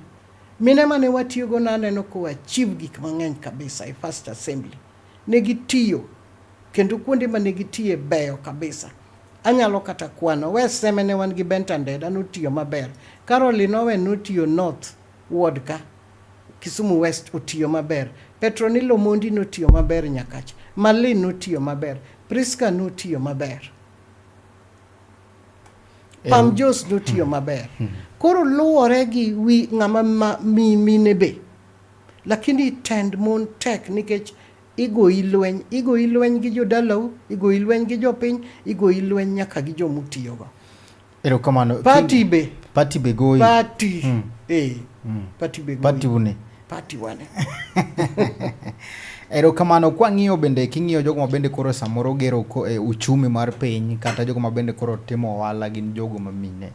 mine mane watiyogo naneno ko achieve gik mang'eny kabisa e first assembly negi tiyo kendo kuonde mane gitiye beyo kabisa anyalo kata kwano weseme ne wan gi Bentandeda notiyo maber Caroline Owen notiyo North Ward ka Kisumu West otiyo maber Petronilo Mondi notiyo maber Nyakach Malin notiyo maber Priska notiyo maber Pam Jos notiyo maber koro luwore gi wi ng'ama mine be lakini tend mon tek nikech igoyi lweny gi jodalau igoyi lweny gi jopiny igoyi lweny nyaka gi jomutiyogo erokamano party be goyi party wane erokamano kwang'iyo bende king'iyo jogo ma bende koro samoro gero uchumi mar piny kata jogo ma bende koro timo ohala gin jogo ma mine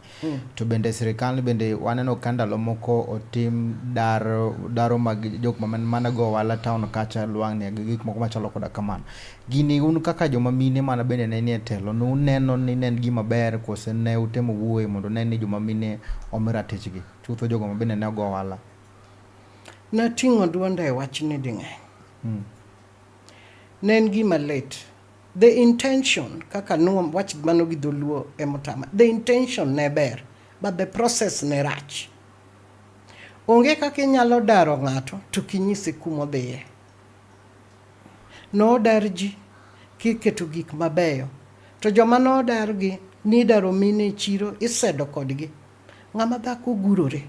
to bende sirikal bende waneno ka ndalo moko otim daro mag jok ma mana go ohala town kacha lwang'ni gi gik moko machalo koda kamano gini un kaka joma mine mana bende ne nie telo no neno ni nen gima ber kose ne utemo wuoye mondo ne ni joma mine omera tichgi chutho jogo ma bende ne go ohala nating'o duonda e wachni ding'eny nen gima late the intention kaka nuom wach mano gi dholuo emotama the intention ne ber but the process ne rach onge kaka inyalo daro ng'ato to kinyise kuma odhiye no dar ji kiketo gik mabeyo to joma no dar gi ni daro mine chiro isedo kodgi ng'ama dhako gurore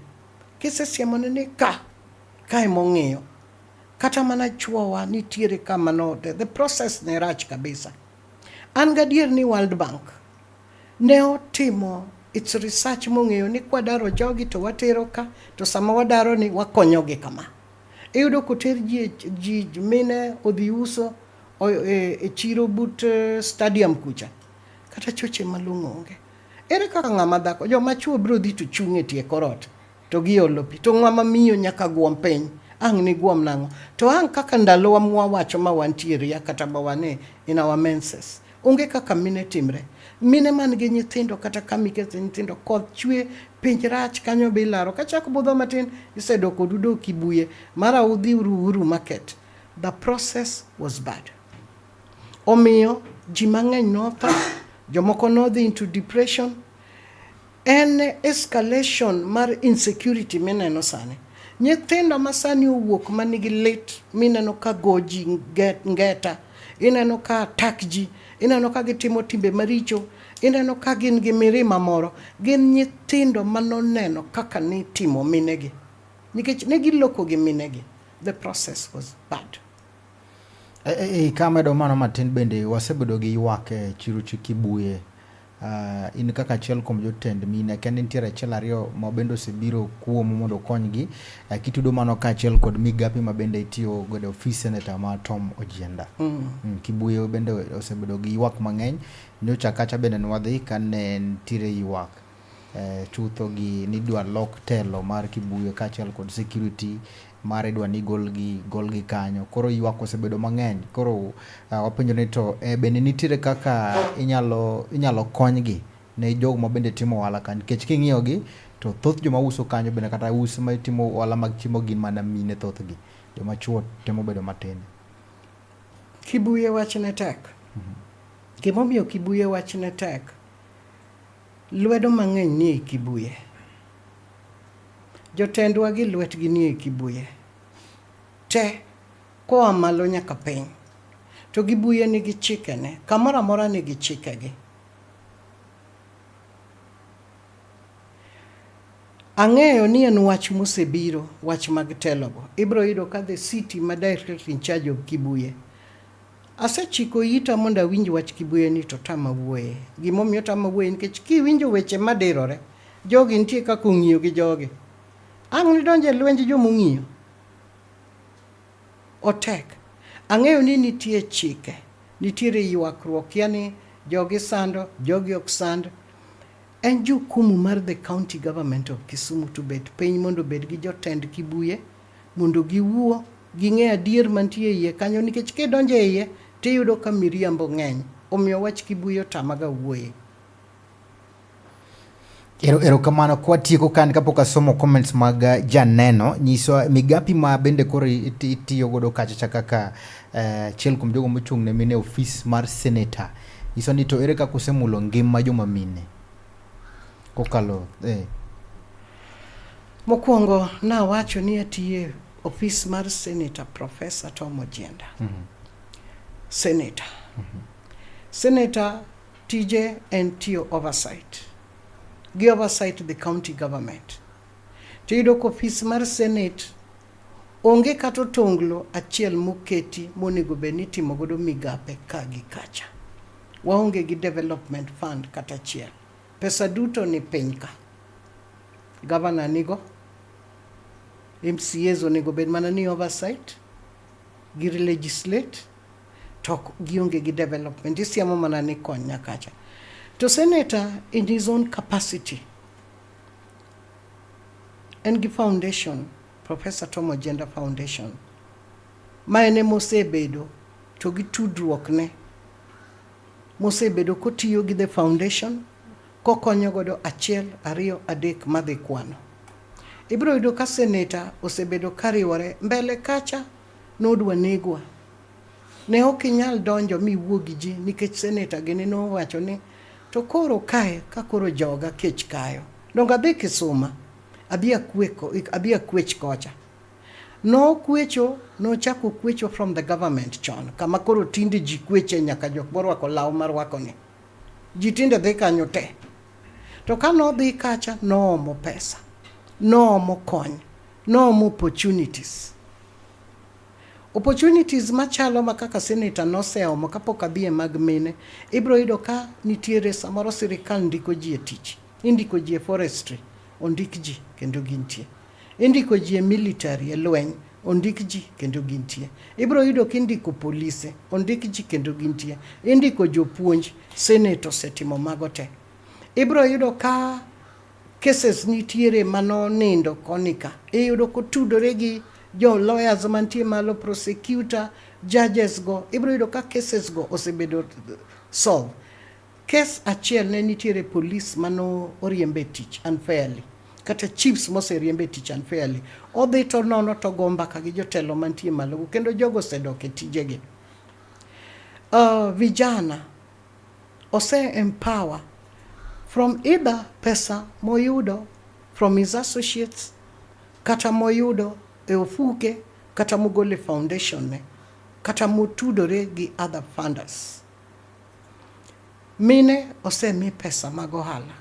kisesiemone ni kae mong'iyo kata mana chuowa nitiere kama no the process ne rach kabisa an gadier ni World Bank ne otimo its research mong'eyo ni kwadaro jogi to watero ka to sama wadaro ni wakonyogi kama iyudo koter ji mine odhi uso e chiro but stadium kucha kata choche malong'o onge ere kaka ng'ama dhako joma chuo bro dhi to chung' e tie korot to giolo pi to ng'ama miyo nyaka guom piny ang' ni guom nang'o to ang' kaka ndalowa mwawacho ma wantiere ya kata bawane in our menses onge kaka mine timre mine man gi nyithindo kata kamiketho nyithindo koth chwe piny rach kanyo bilaro kachako budho matin isedoko dudo kibuye mara udhi uru market the process was bad omiyo ji mang'eny notho jomoko nodhi into depression en escalation mar insecurity mineno sani nyithindo masani owuok manigi lit mineno ka goji ngeta ineno ka attack ji ineno ka gitimo timbe maricho ineno ka gin gi mirima moro gin nyithindo manoneno kaka ni timo minegi nikech ne giloko gi minegi the process was bad kamedo mano matin bende wasebedo gi ywak e chiro Kibuye in kaka achiel kuom jotend mine kendo nitiere achiel ariyo ma bende osebiro kuom mondo okonygi kitudo mano ka achiel kod migapi ma bende itiyo godo ofis senator ma Tom Ojienda. Kibuye bende osebedo gi ywak mang'eny. Nyocha kacha bende nwadhi kane nitiere ywak chutho gi nidwa lok telo mar Kibuye ka achiel kod security mar idwa ni golgi kanyo. Koro ywak osebedo mang'eny. Koro wapenjo ni to bende nitiere kaka inyalo konygi ne jogo ma bende timo ohala kanyo, nikech king'iyogi to thoth joma uso kanyo bende kata us ma timo ohala mag chiemo gin mana mine thothgi, joma chuo temo bedo matin. Kibuye wachne tek. Gimomiyo Kibuye wachne tek, lwedo mang'eny ni e Kibuye. Jotendwa gi lwetgi ni e Kibuye te koa malo nyaka piny. To Kibuye nigi chikene, kamoro amora nigi chikegi. Ang'eyo ni en wach mosebiro, wach mag telogo. Ibro yudo ka the city ma directly in charge of Kibuye asechiko ita mondo awinj wach Kibuye ni to tama wuoye. Gimomiyo tama wuoye nikech kiwinjo weche madirore, jogi nitie kaka ong'iyo gi jogi. Ang' nidonje lwenj jomong'iyo otek. Ang'eyo ni nitie chike, nitiere ywakruok, yani jogi sando, jogi ok sand. En jukumu mar the county government of Kisumu to bet piny mondo bed gi jotend Kibuye mondo giwuo ging'e adier mantie iye kanyo, nikech kidonje iye tiyudo ka miriambo ng'eny. Omiyo wach Kibuye otamaga wuoye. Erokamano kwa tieko kan kapok asomo comments mag janeno nyiso migapi ma bende koro itiyo godo kacha kaka chiel kuom jogo mochung' ne mine ofis mar senator. Nyiso ni to ere kaka osemulo ngima joma mine kokalo Mokwongo na wacho ni atiye ofis mar senator Professor Tom Ojienda. Senator. Senator TJ and Tio oversight. Give oversight to the county government. Tido ko ofis mar Senate onge kato tonglo achiel moketi monego beni timo godo migape kagi kacha. Waonge gi development fund kata achiel. Pesa duto ni piny ka. Governor nigo, MCAs onego bed mana ni oversight, gi legislate, tok gionge gi development. Isiamo mana ni konya kacha. To senator in his own capacity and gi foundation, Professor Tom Ojienda Foundation, ma ene mosebedo to gi tudruok ne mosebedo kotiyo gi the foundation kokonyo godo achiel, ariyo, adek madhi kwano. Ibro yudo ka senator osebedo kariwore mbele kacha nodwa negwa. Ne ok inyal donjo miwuo gi ji nikech senator gini nowacho ni to koro kae ka koro joga kech kayo. Donga dhi Kisuma abia kwech kocha. No kwecho, no chako kwecho from the government chon. Kama koro tinde ji kweche nyaka jok morwako law marwako ni. Ji tinde dhi kanyo te. To ka no dhi kacha no omo pesa, no omo kony, no omo opportunities. Opportunities machalo makaka senator no seomo kapok adhi e mag mine. Ibro yudo ka nitiere samoro sirikal ndiko ji e tich. Indiko ji e forestry, ondik ji kendo gintie. Indiko ji e military e lweny, ondik ji kendo gintie. Ibro yudo kindiko polise, ondik ji kendo gintie. Indiko jopuonj, senator setimo mago te. Ibro yudo ka cases nitiere mano nindo konika. Iyudo kotudore gi jo lawyers mantie malo, prosecutor, judges go. Ibro yudo ka cases go osebedo solve. Case achiel ne nitiere police mano oriembe tich unfairly. Kata chiefs mose riembe tich unfairly. Odhi to nono to gomba ka gi jotelo mantie malo. Kendo jogo sedoke tijegi. Vijana ose empower from either pesa moyudo from his associates, kata moyudo e ofuke, kata mogole foundation ne, kata motudore gi other funders. Mine ose mi pesa mag ohala.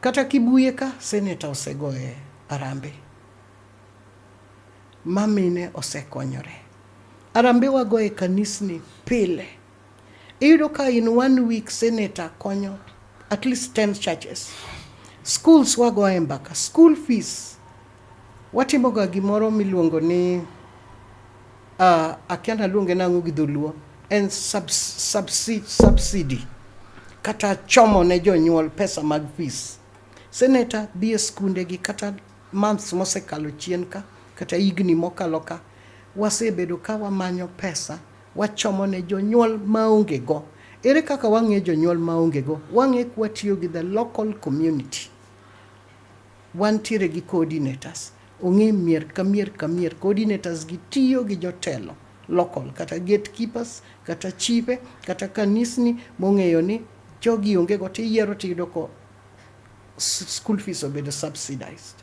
Kata Kibuye ka senator ose goye arambe. Mamine ose konyore. Arambe wagoye kanisni pile. iyudo ka in 1 week senator konyo at least 10 churches. Schools wagoye mbaka, school fees watimoga gimoro miluongo ni akianda luonge nang'o gi dholuo, en subsidy kata chomo ne jonyuol pesa mag fees. Senator bi e skunde gi kata months mosekalo chien ka kata higni mokalo ka, wasebedo ka wamanyo pesa wachomo ne jonyuol maonge go. Ere kaka wang'e jonyuol maonge go? Wang'e kwatiyo gi the local community. Wantiere gi coordinators, ong'e mier ka mier ka mier. Coordinators gi tiyo gi jotelo local, kata gatekeepers, kata chife, kata kanisni mong'eyo ni jogi onge go, tiyiero tiyudo ko school fees obedo subsidized.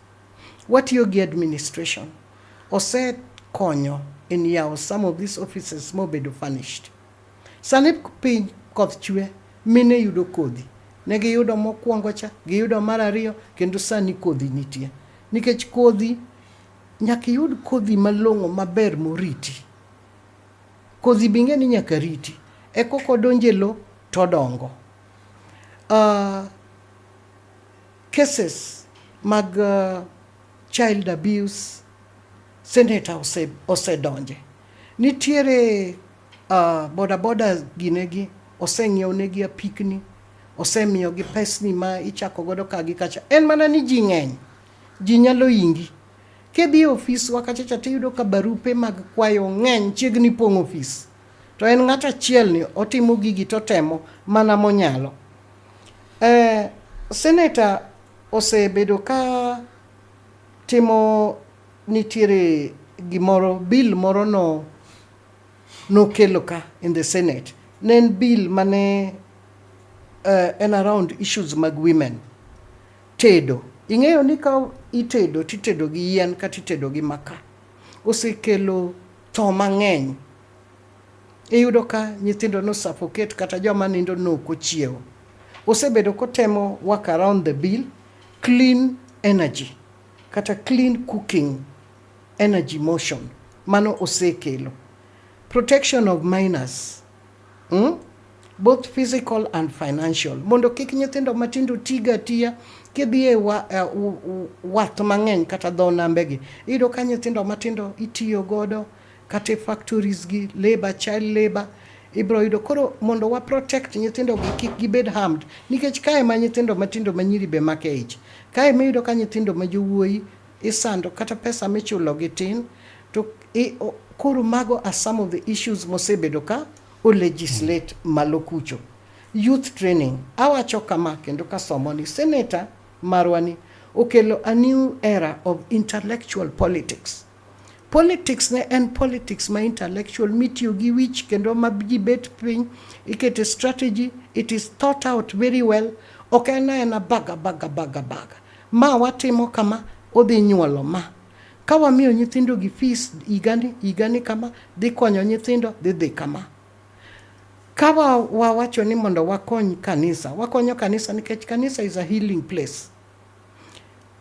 Watiyo gi administration, ose konyo in yawo some of these offices mobedo furnished. Sani piny koth chwe, mine yudo kodhi. Ne giyudo mokwongo cha, giyudo mar ariyo, kendo sani kodhi nitie. Nikech kodhi, nyaka yud kodhi malong'o maber moriti. Kodhi binge ni nyaka riti. Koko donje lo to dongo. Cases mag child abuse, senator ose donje. Nitiere boda ginegi, ose ng'iew negi apikni, ose miyo gi pesni ma ichako godo ka gi kacha. En mana ni ji ng'eny, ji nyalo ingi. Kedhi ofis wakachacha tiyudo ka barupe mag kwayo ng'eny chiegni pong' ofis. To en ng'at achiel ni otimo gigi to temo mana monyalo. Senator osebedo ka timo, nitiere gimoro, bill moro no kelo ka in the Senate. Nen bill mane and around issues mag women. Tedo. Ing'eyo ni ka itedo, titedo gi yien kata itedo gi maka. Osekelo tho mang'eny. Iyudo ka nyithindo no suffocate kata joma nindo no kochiewo. Osebedo kotemo work around the bill, clean energy kata clean cooking energy motion. Mano osekelo. Protection of minors. Both physical and financial. Mondo kik nyithindo matindo tiga tia kidhie wath mang'eny kata dho nambegi. Iyudo ka nyithindo matindo itiyo godo kata factories gi, labor, child labor. Ibro yudo koro mondo wa protect nyithindo gi kik gibed harmed. Nikech kae ma nyithindo matindo manyiri be make ich. Kae ma iyudo ka nyithindo ma jowuoyi isando kata pesa michulo gi tin. To koro mago are some of the issues mosebedo ka o legislate malo kucho. Youth training. Awacho kama kendo kasomo ni senator marwani okelo a new era of intellectual politics. Politics ne en politics ma intellectual, mitiyo gi wich kendo mabji bet piny, ikete strategy, it is thought out very well. Ok ena baga. Ma watimo kama, odhi nyuolo ma. Ka wamiyo nyithindo gi fees igani kama, dhi konyo nyithindo, dhi kama. Kawa wawacho ni mondo wakony kanisa, wakonyo kanisa nikech kanisa is a healing place.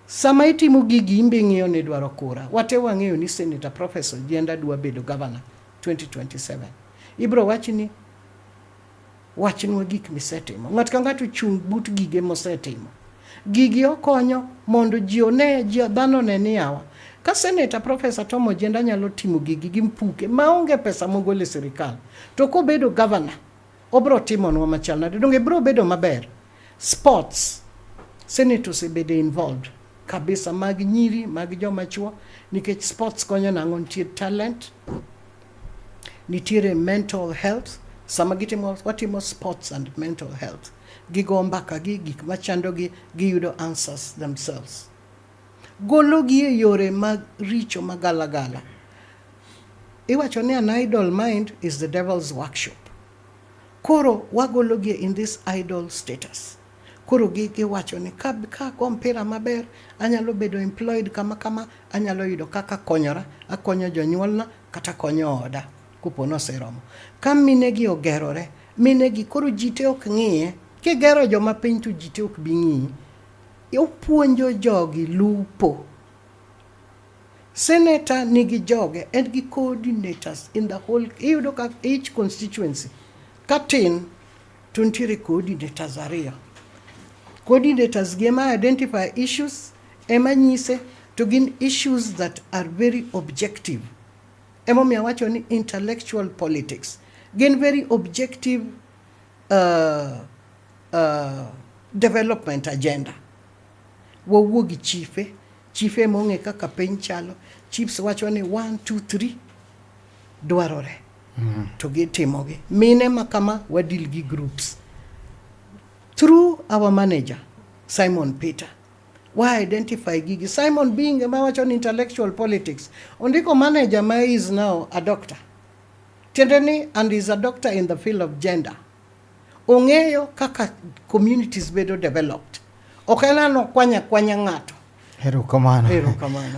Sama itimo gigi imbe ng'iyo ni dwaro kura. Wate wang'eyo ni Senator Professor Jenda dwa bedo governor 2027. Ibro wachnwa gik misetimo. Ng'at ka ng'ato chung' but gige mosetimo. Gigi okonyo mondo ji one, ji dhano ne ni yawa. Ka Senator Professor Tom Ojenda nyalo timo gigi gi mpuke maonge pesa mogole sirikal, to kobedo governor obro timo nwa machalna donge bro bedo maber. Sports, senators osebedo involved kabisa, mag nyiri, mag joma chuo, nikech sports konyo nang'o, nitiere talent, nitiere mental health. Sama watimo sports and mental health, gigo mbaka gi gik machando gi giyudo answers themselves. Golo gi e yore mag richo magalagala. Iwacho ni an idle mind is the devil's workshop. Koro wagolo gi in this idle status. Koro gi wacho ni ka kompira maber, anyalo bedo employed kama, anyalo yudo kaka konyora, akonyo jonyuolna kata konyo oda kupono seromo. Ka mine gi ogerore, mine gi koro jite ok ng'iye, kigero joma piny to jite ok bi ng'iyi. Upuonjo jogi lupo. Senator nigi joge and gi coordinators in the whole, iyudo ka each constituency Katin to nitiere coordinators ariyo. Coordinators gema identify issues, ema nyise to gin issues that are very objective. Emo mi awacho ni intellectual politics. Gin very objective development agenda. Wawuogi chiefe monge kaka piny chalo. Chiefs wacho ni 1, 2, 3 dwarore. To gitimogi. Mine makama wadil gi groups. Through our manager, Simon Peter, we identify gigi. Simon being a mawacho intellectual politics. Ondiko manager ma is now a doctor. Tendeni and is a doctor in the field of gender. Ongeyo kaka communities bedo developed. Okena no kwanya ngato. Erokamano.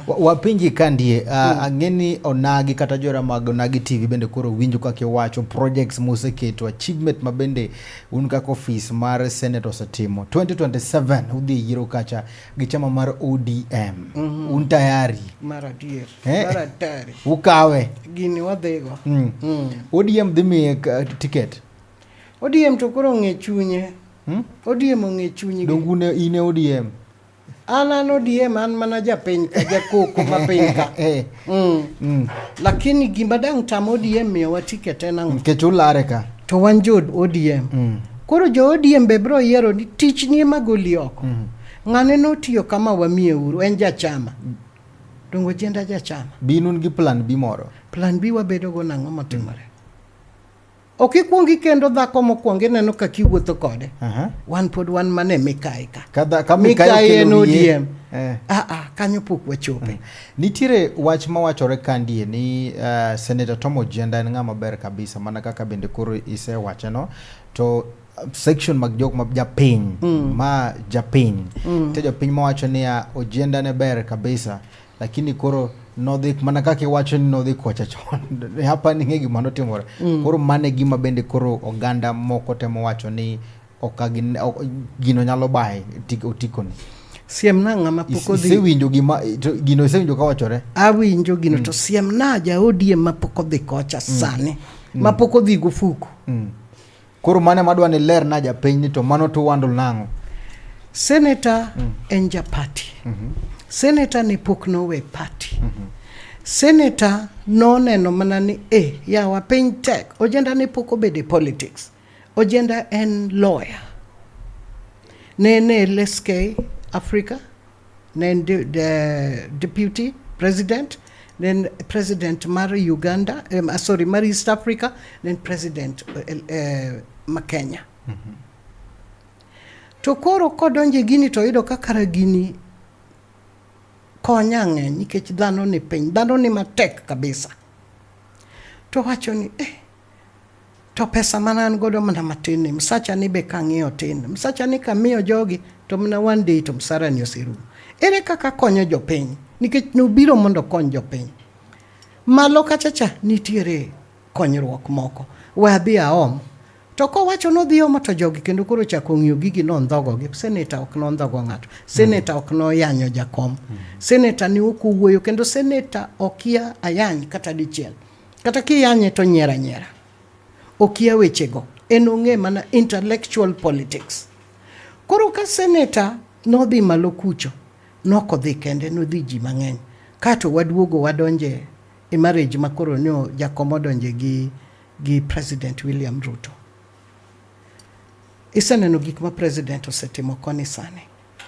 Wapinji kandie ang'eni onagi kata jora mag Onagi TV bende koro winjo kaka iwacho projects moseketo achievement mabende un kaka office mar Senate osetimo 2027 udhi yiero kacha gi chama mar ODM. Un tayari? Mara tayari. Ukawe? Gini wadhigo. ODM dhi miye ticket? ODM to koro ng'e chunye. ODM ong'e chunye. Dongune ine ODM? An ODM an mana japiny ka jakoko mapiny ka. Lakini gima dang' tam ODM miyowa ticket en ang'o? Nikech ulare ka. To wan jo ODM. Koro jo ODM be bro yiero ni tich ni ema goli oko. Ng'ane notiyo kama wamiye uru en jachama. Dongo jenda jachama. Binun gi plan B moro? Plan B wabedo go nang'o matimore. Okikwongi kendo dhako mokwongi neno ka kiwuotho kode. Wan pod wan mane Mikai ka. Mikai en ODM. Kanyo pok wachope. Nitiere wach mawachore kandie ni Senator Tom Ojienda en ng'ama ber kabisa mana kaka bende koro isewache no. To section mag jok ma japiny ma japiny. Te japiny mawacho ni Ojienda ne ber kabisa. Lakini koro nodhi mana kaka iwacho ni nodhi kocha chon. Hapa ninge gima notimore. Koro mane gima bende koro oganda moko temo wacho ni gino nyalo bae otikoni. Siemna ng'ama pok odhi. Sewinjo gima gino sewinjo kawachore? Awinjo gino to siemna ja ODM ma pok odhi kocha sani. Ma pok odhi gofuku. Koro mane madwa ni ler na japiny ni to mano to wandol nang'o? Senator en party. Senator ni pok nowe party. Senator no neno mana ni yawa piny tek. Ojienda ni pok obede politics. Ojienda en lawyer. Ne LSK Africa. Then the deputy president. Then president mar Uganda. Mar East Africa. Then president ma Kenya. To koro kodonje gini to yudo kakara gini konya ng'eny nikech dhano ni piny, dhano ni matek kabisa. To wacho ni to pesa mana an godo mana matin ni msacha ni be kang'iyo tin. Msacha ni kamiyo jogi to mana one day to msara ni osirumo. Ere kaka konyo jopiny nikech nobiro mondo kony jopiny. Malo kachacha nitiere konyruok moko. We adhi aom. To ko wacho no dhi omo to jogi kendo koro chako ng'iyo gigi no ndhogo gi. Senator ok no ndhogo ng'ato. Senator ok no yanyo jakom. Senator ni okuwuoyo kendo senator okia ayany kata dichiel. Kata kiyanye to nyera. Okia wechego. En ong'e mana intellectual politics. Koro ka senator no dhi malo kucho. Noko dhi kende no dhi ji mang'eny. Kato waduogo wadonje e marriage makoro no jakom donje gi President William Ruto. Iseneno gik ma president osetimo koni sani.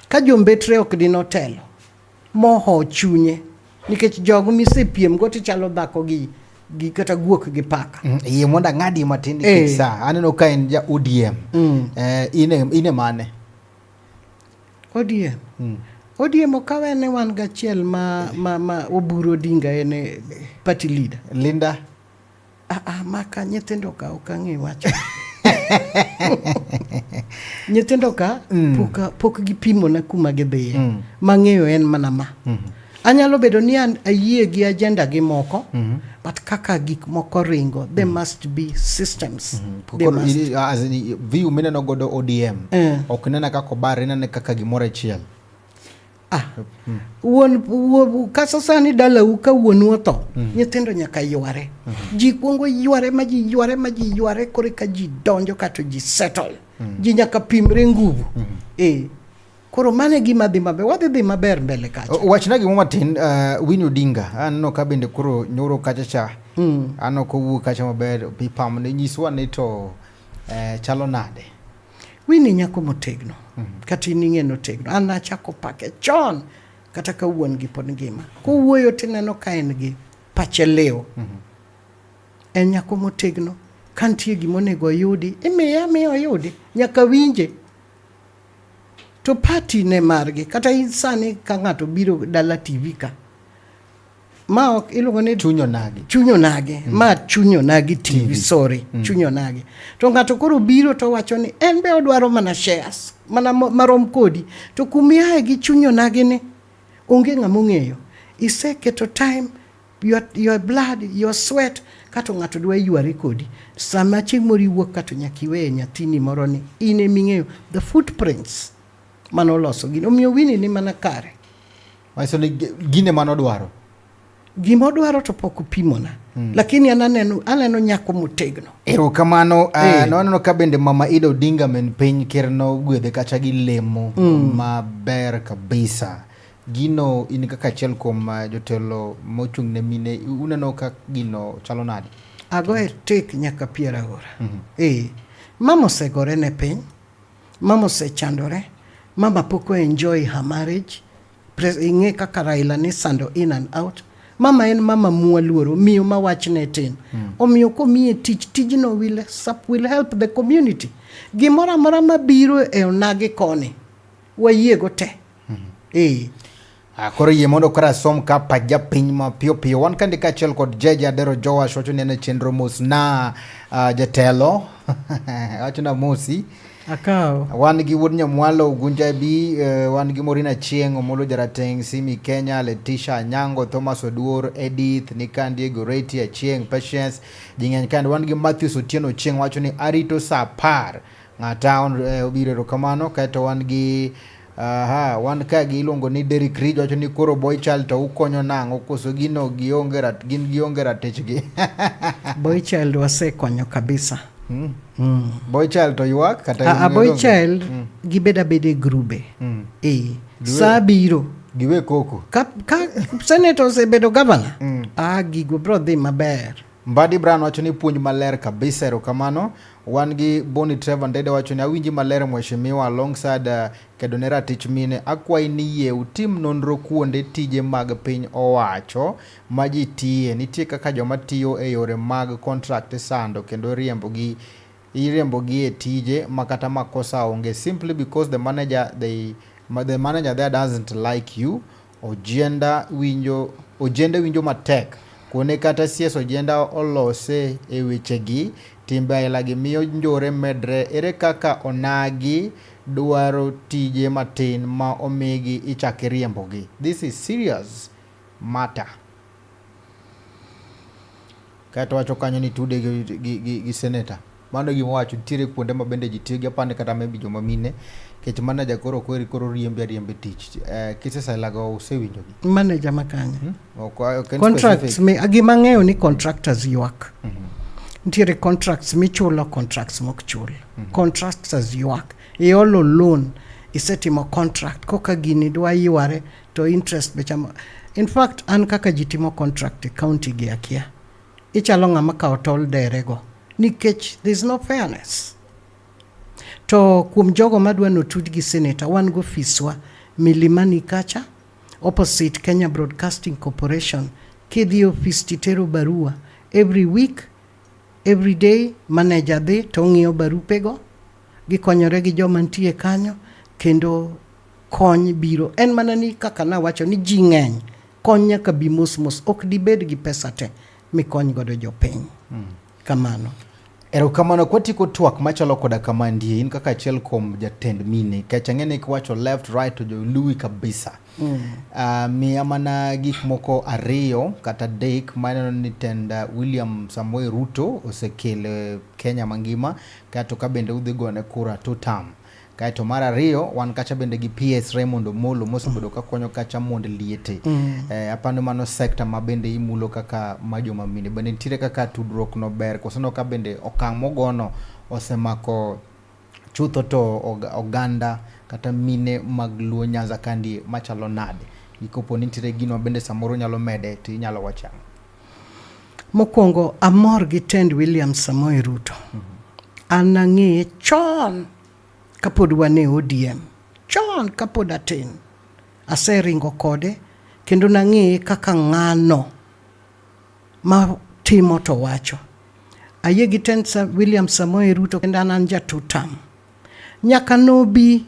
Ka jombetre ok dino telo, moho chunye, nikech jogo misepiem go tichalo dhako gi kata guok gi paka. Iye monda ng'adi matin kisa. Aneno ka en ja ODM. Ine mane? ODM. ODM okawe ne wan gachiel ma Oburu Odinga ene party leader. Linda? Maka nyithindo ka okang'e wacho. Nyithindo ka pok gipimo na kuma gidhiye. Mang'eyo en mana ma. Anyalo bedo ni ayie gi agenda gi moko, but kaka gik moko ringo, there must be systems. View mineno godo ODM. Ok nena kako bare nena kaka gimore chiel. wuon kasa sani dalau ka wuonu otho nyithindo nyaka yware ji kuongo yware ma ji yware kore ka ji donjo kato ji settle ji nyaka pimre nguvu koro mane gima dhi maber wadhi dhi maber mbele kacha wachna gimo matin Winnie Odinga anno ka bende koro nyoro kacha cha anno ko wu kacha maber pipam ne nyiswa ni to chalo nade Winnie nyako motegno kati ning'eno tegno an nachako pake chon kata ka wuon gi pod ngima ko wuoyo tineno ka en gi pache leo en nyako motegno kantie gimonego yudi imiya oyudi nyaka winje to party ne margi kata insani ka ng'ato biro dala TV ka ma ok iluongo ni chunyo nage ma chunyo nage TV sorry chunyo nage to ng'ato koro biro to wacho ni en be odwaro mana shares mana marom kodi to kumiae gi chunyo nage ni onge ng'amo ng'eyo iseketo time your blood your sweat kato ng'ato dwa yware kodi sama chieng' moro iwuok kato nyaka iwe nyathini moro ni in eming'eyo the footprints manoloso gino omiyo Winnie ni mana kare waso ni gine manodwaro gimodwaro to pok opimona lakini aneno nyako motegno kamano nono ka bende mama Ida Odinga men piny ker no gwedhe kacha gi lemo maber kabisa gino in kaka achiel kuom jotelo mochung' ne mine uneno ka gino chalo nade agoe tek nyaka 80 mama osegore ne piny mama osechandore mama poko enjoy her marriage ing'e kaka Raila ni sando in and out mama en mama mwaluoro miyo ma wachne tin omiyo komiye tijno will help the community gimora mora mabiro e onage koni wayiego te koro yie mondo kora som ka paja piny ma piyo wan kandi ka achiel kod Jeje Adero Joash wacho nene chenro mos na jatelo wacho na mosi akao wan gi wuod Nyamwalo Gunja Bi wan gi Morina Chieng Omolo Jarateng Simi Kenya Leticia Anyango Thomas Oduor Edith Nikandi Goreti Chieng Patience jing'eny kandi wan gi Matthew Otieno Chieng wacho ni arito sa par ng'ata obiro kamano kaito wan gi wan ka gi iluongo ni Derrick Ridge wacho ni koro Boy Child to ukonyo nang'o koso gino gionge ratechgi Boy Child wasekonyo kabisa Boy Child to ywak kata Boy Child gibeda bede grube sa biro giwe koko ka senator osebedo governor gigo bro dhi maber Mbadi Brown wacho ni puonj maler kabisa erokamano wan gi Boni Trevor Ndede wacho ni awinji maler mheshimiwa alongside kedonera tich mine akwai ni yie utim nonro kuonde tije mag piny owacho ma ji tiye nitie kaka joma tiyo e yore mag contract sando kendo riembogi e tije makata makosa onge simply because the manager there doesn't like you ojenda winjo matek kone kata sieso ojenda olose e wechegi timbe aila gi miyo njore medre ere kaka onagi dwaro tije matin ma omigi ichaki riembogi. This is serious matter. Kato wacho kanyo ni tude gi senator. Mano gima wacho tire kuonde ma bende ji tiyo gi apane kata maybe joma mine kech manager koro riembe tich kisesa lago usewinjo gi manager makanya contracts me agima ng'eyo ni contractors ywak ntiere contracts michulo contracts mok chul contractors ywak iolo loan isetimo contract koka gini dwa yware to interest bechamo in fact an kaka jitimo contract e county gi akia ichalo ng'ama ka otol derego nikech there's no fairness to kuom jogo madwa notud gi senator wan go fiswa Milimani kacha opposite Kenya Broadcasting Corporation kidhi office titero barua every week every day manager dhi to ng'iyo barupego gikonyore gi joma ntie kanyo kendo kony biro en mana ni kaka na wacho ni ji ng'eny kony nyaka bi mos ok dibed gi pesa te mikony godo jopiny kamano erokamano kwatiko twak machalo koda kama ndie in kaka achiel kuom jatend mine kech ang'ene kiwacho left right to joluwi kabisa miya mana gik moko ariyo kata adek maneno ni tend William Samoei Ruto osekele Kenya mangima kato ka bende udhi gone kura 2 term kaeto mar ariyo wan kacha bende gi PS Raymond Omolo mosebedo ka konyo kacha mond liete apando mano sekta ma bende imulo kaka majo mamine bende nitiere kaka tudruok no ber kosono ka bende okang' mogono osemako chutho to oganda kata mine mag Luo Nyanza kandi machalo nade ikopo nitiere gino bende samoro nyalo mede to inyalo wachang. Mokwongo amor gi tend William Samoei Ruto. An ang'eye chon kapod wane ODM. Chon kapod atin. Aseringo kode kendo nang'eye kaka ng'ano ma timo to wacho. Ayie gi tend William Samoei Ruto kendo an jatutam. Nyaka nobi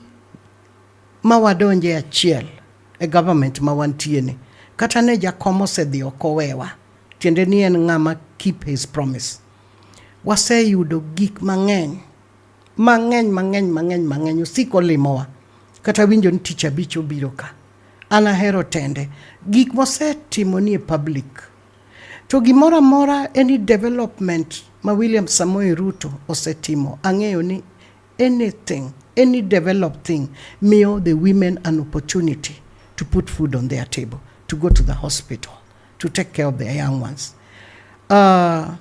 mawadonje achiel e government ma wantiene. Kata ne jakom osedhi okowewa. Tiende ni en ng'ama keep his promise. Waseyudo gik mang'eny osiko limowa. Kata winjo ni tich abich obiro ka. An ahero tende. Gik mosetimo ni e public. To gimoro amora any development ma William Samoei Ruto osetimo. Ang'eyo ni any developed thing miyo the women an opportunity to put food on their table, to go to the hospital, to take care of their young ones. A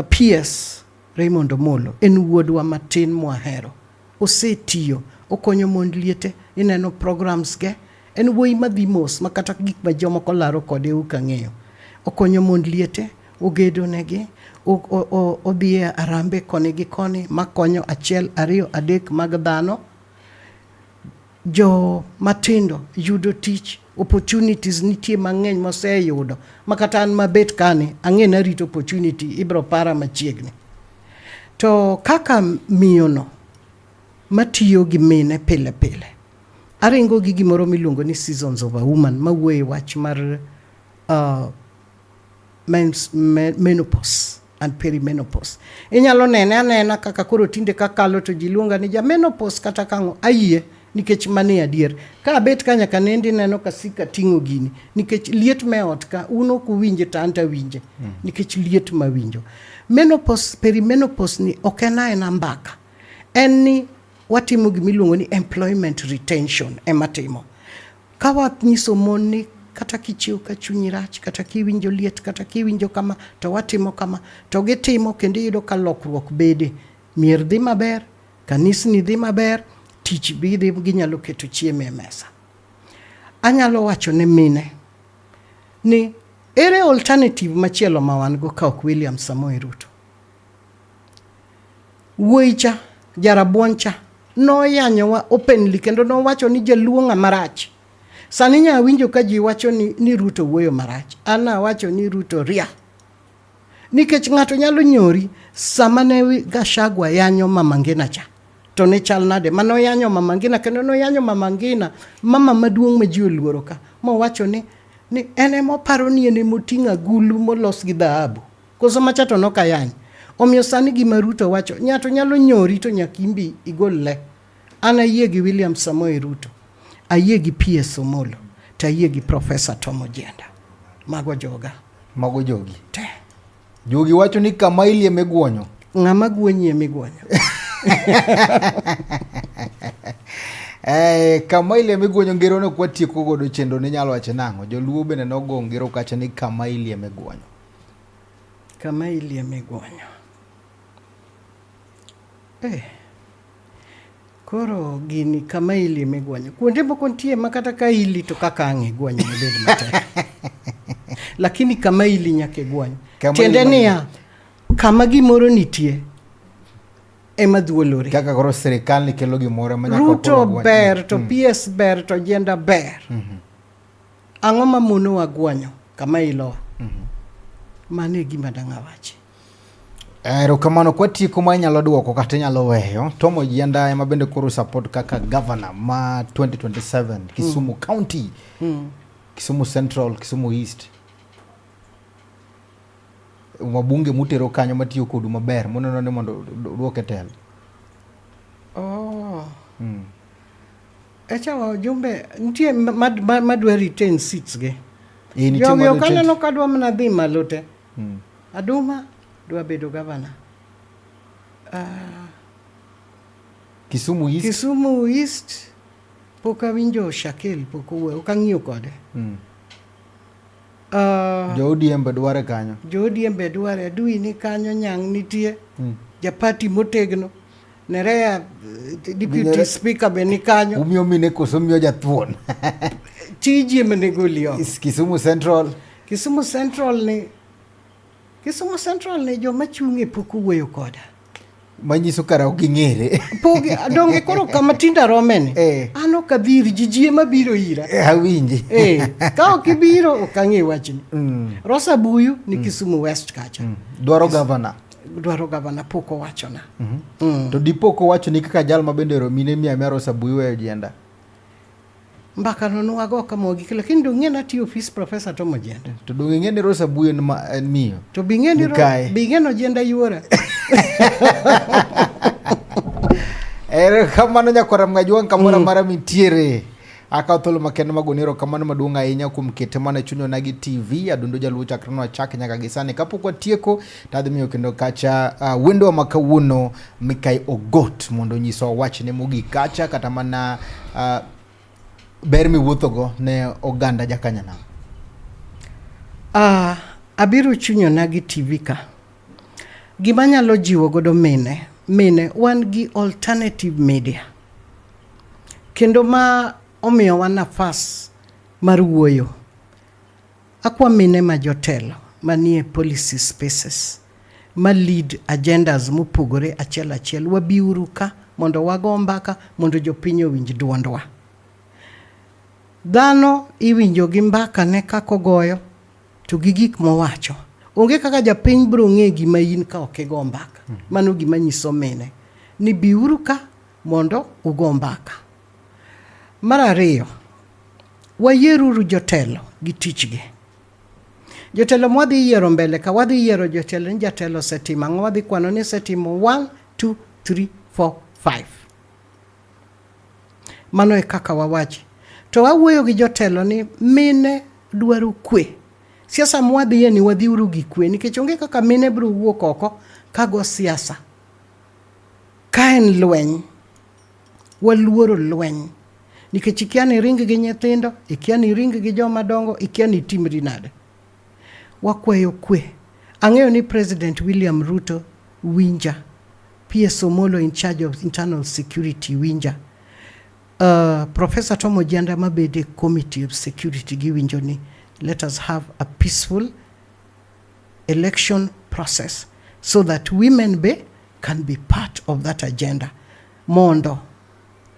PS Raymond Omolo en wuodwa matin mwahero. Osetiyo, okonyo mond liete, ineno programs ge, en wuoyi madhi mos makata gik ma jomoko laro kode ukang'eyo. Okonyo mond liete, ogedo negi, odhi arambe koni gi koni makonyo achiel, ariyo, adek mag dhano. Jo matindo yudo tich, opportunities nitie mang'eny moseyudo makata an mabet kani ang'e na rito opportunity ibro para machiegni. To kaka miyono matiyo gi mine pile pile, aringo gi gimoro miluongo ni Seasons of a Woman mawuoye wach mar menopause and perimenopause. Inyalo nene anena kaka koro tinde kakalo to jiluonga ni ja menopause kata kang'o ayie nikech mane adier. Ka bet kanya kanendi neno kasika tingo gini nikech liet me ot ka uno kuwinje tanta winje nikech liet ma winjo. Menopause perimenopause ni okena ena mbaka. En ni watimo gimiluongo ni employment retention ematimo. Ka wanyiso mon ni kata kichiw ka chunyi rach, kata kiwinjo liet, kata kiwinjo kama, to watimo kama, to gitimo kendo yudo ka lokruok bede. Mier dhi maber, kanisni dhi maber, tich bidhi ginyalo keto chiemo e mesa. Anyalo wacho ne mine ni ere alternative machielo ma wan go ka ok William Samoei Ruto. Wuoyicha, jarabuoncha, no yanyowa openly kendo no wacho ni jaluo ng'ama rach. Sani nya winjo ka ji wacho ni Ruto wuoyo marach. Ana wacho ni Ruto ria. Nikech ng'ato nyalo nyori sama ne Gachagua yanyo Mama Ngina cha. To ne chal nade mano yanyo Mama Ngina kendo no yanyo Mama Ngina mama maduong' ma ji oluoro ka. Mo wacho ni ene mo paro ni ene moting'a gulu molos gi dhahabu. Koso machato no kayany. Omiyo sani gima Ruto wacho ng'ato nyalo nyori to nyakimbi igol le. Ana yie gi William Samoei Ruto. Ayie gi PS Omolo, ta ayie gi Professor Tom Ojienda. Mago joga. Mago jogi. Te. Jogi wacho ni kama ilie megwonyo. Ng'ama gwonyi megwonyo. Kama ilie megwonyo ngero no kwa tieko godo chendo ni nyalo wache nang'o. Joluo bende nogo ngero kacha ni kama ilie megwonyo. Kama ilie megwonyo. Koro gini kama ilie megwonyo. Kuonde moko nitie makata ka ili to kaka ang'e gwonyo ne bed matek. Lakini kama ili nyake gwonyo. Tiende niya kama gimoro nitie ema dhuolore. Kaka koro serikal ni kelo gimoro ma nyaka Ruto ber to PS ber to Ojienda ber. Ang'o ma mono wa gwonyo kama ilo. Mane gima dang' awachi. Erokamano kwa tieko ma inyalo duoko kata inyalo weyo. Tom Ojienda ema bende koro support kaka governor ma 2027 Kisumu County, Kisumu Central, Kisumu East. Mabunge mutero kanyo matiyo kodu maber mono ne mondo duoke telo. Echa wa jumbe nitie madwa retain seats ge. Yo kanyo no kadwa mna dhi malote. Aduma dwa bedo governor. Kisumu East pok awinjo Shakel pok owuoyo, ok ang'iyo kode. Jo ODM be dware kanyo. Jo ODM be dware, adui ni kanyo, Nyang' nitie, japati motegno, Nerea deputy speaker be ni kanyo. Umiyo mine koso miyo jathuon. Tiji menego liyo. Kisumu Central. Kisumu Central ni joma chung'e pok owuoyo koda. Manyiso kara ok ing'ere. Pogi donge koro kama tinda romeni. An ok adhir jiji ema biro ira. Awinji. Ka ok ibiro ok ang'e wachni. Rosa Buyu ni Kisumu West kacha. Dwaro gavana pok owachona. To dipok owachoni kaka jal ma bende romine mia Rosa Buyu e agenda. Mbaka no nwago kamogik, lakini dong' ng'e tiyo office Professor Tom Ojienda. To dong' ng'e ni Rosa Buyu en miyo. To bing'e Ojienda yuora. Kamano nyakora Mngajwang' kamoro mara mitiere. Akaw thuolo makende magonero kamano maduong' ahinya kuom kete mana chunyo Onagi TV. Adundo jaluo chakre no achak nyaka gisani. Kapok watieko tadhi miyo kendo kacha wendo wa makawuono Mikai Ogot mondo nyiso wachne mogik kacha kata mana ber miwuothogo ne oganda jakanyana. Abiro chunyo Onagi TV ka. Gima nyalo jiwo godo mine wan gi alternative media. Kendo ma omiyo wan nafas mar wuoyo. Akwa mine ma jotelo manie policy spaces ma lead agendas mopogore achiel wabiuru ka mondo wago mbaka mondo jopiny owinj duondwa. Dhano iwinjo gi mbaka ne kako goyo to gi gik mowacho. Onge kaka japiny bro ng'e gima in ka ok igo mbaka. Mano gima nyiso mine ni biuru ka mondo ugo mbaka. Mar ariyo, wayieruru jotelo gi tichgi. Jotelo mwadhi yiero mbele ka wadhi yiero jotelo ni jatelo setimo ang'o, wadhi kwano ni setimo 1, 2, 3, 4, 5. Mano e kaka wawachi. To wawuoyo gi jotelo ni mine dwaro kwe. Siasa mwadhiye ni wadhiuru gi kwe, nikech onge kaka mine bro wuok oko kago siasa. Ka en lweny, waluoro lweny. Nikech ikia ni ring gi nyithindo, ikia ni ring gi joma dongo, ikia ni timri nade. Wakwayo kwe. Ang'eyo ni President William Ruto winja. PS Omolo in charge of internal security winja. Professor Tom Ojienda mabede committee of security gi winjo ni let us have a peaceful election process so that women can be part of that agenda. Mondo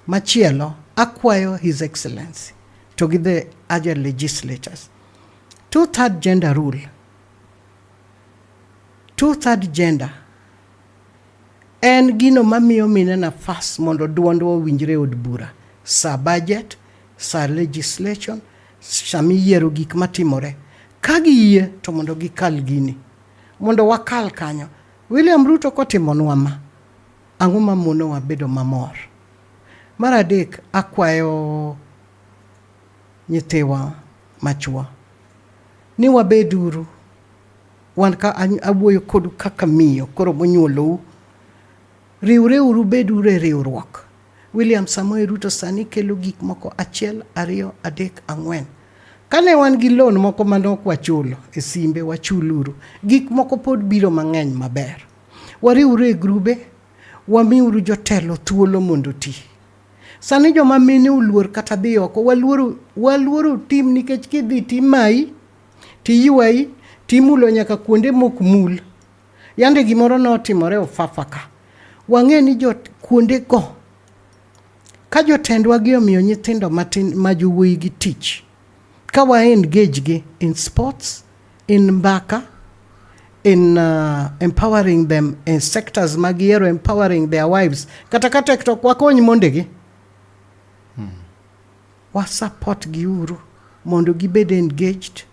machielo akwayo His Excellency to give the other legislators 2/3 gender rule. 2/3 gender en gino mamiyo mine nafas mondo duondwa winjre od bura. Sa budget, sa legislation, sami yiero gik matimore. Kagiyie to mondo gikal gini. Mondo wakal kanyo. William Ruto kotimonwa ma. Ang'o mamono wabedo mamor. Mar adek akwayo nyithiwa machwo ni wabeduru. Wan ka awuoyo kodu kaka miyo koro monyuolou. Riureuru beduru e riuruok. William Samoei Ruto sani kelo gik moko 1, 2, 3, 4. Kane wan gi loan moko manok wachulo e simbe wachuluru. Gik moko pod biro mang'eny maber. Wariuru e grube, wamiuru jotelo thuolo mondo ti. Sani joma mine uluor kata dhi oko, waluoro tim nikech kidhi timai, tiyuai, timulo nyaka kuonde mok mul. Yande gimoro notimore Ofafaka. Wang'e ni kuonde go. Ka jotendwa gi omiyo nyithindo matin ma jowuoyi gi tich. Ka wa engage gi in sports, in mbaka, in empowering them in sectors magiero, empowering their wives. Kata TikTok wakony mondegi. Wa support gi uru mondo gibed engaged,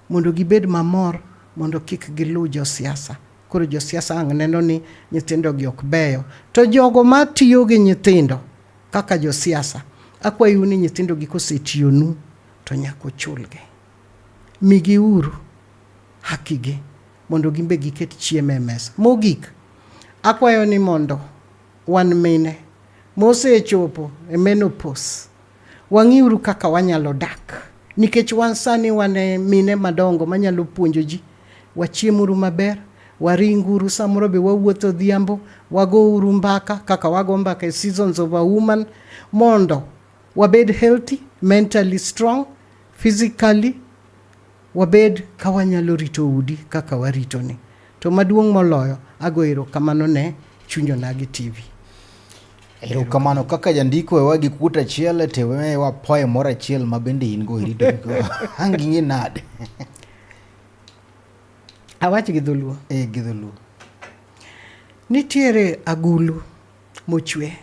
mondo gibed mamor, mondo kik gilu jo siasa. Koro jo siasa ang' neno ni nyithindo gi ok beyo. To jogo matiyo gi nyithindo kaka jo siasa, akwayo ni nyithindo gi kosetiyonu to nyako chulgi. Migi uru hakigi mondo gimbe giket chiemo e mesa. Mogik, akwayo ni mondo wan mine mosechopo e menopause, wang'iuru kaka wanyalo dak, nikech wan sani wane mine madongo manyalo puonjo ji. Wachiemuru maber, waringuru, samoro be wawuotho dhiambo, wagouru mbaka kaka wago mbaka e Seasons of a Woman, mondo wabed healthy, mentally strong, physically, wabed ka wanyalo rito udi kaka warito ni. To maduong' moloyo, ago erokamano ne Chuny Onagi TV. Erokamano kaka jandiko e wagi kuta chiel te we wapoe mora chiel mabende in go irito go. Hangi nade. Awach gi dholuo. Gi dholuo. Nitiere agulu mochwe.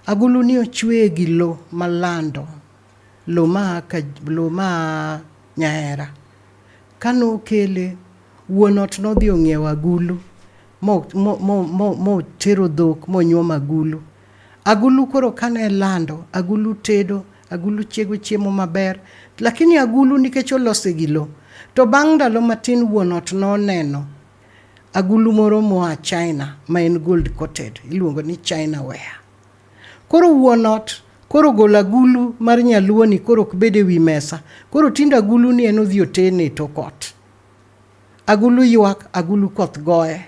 Agulu ni ochwe gi lo malando. Lo ma nyahera. Kano kele wuonot nodhi ong'iewo agulu. Mo tero dhok mo nyuom agulu. Agulu koro kane lando, agulu tedo, agulu chiego chiemo maber, lakini agulu nikech olose gi lo. To bang' ndalo matin wuonot noneno agulu moro moa China ma en gold coated, iluongo ni China ware. Koro wuonot koro golo agulu mar nyaluo ni koro kbede wi mesa. Koro tindo agulu ni en odhi otene to kot. Agulu ywak, agulu koth goye.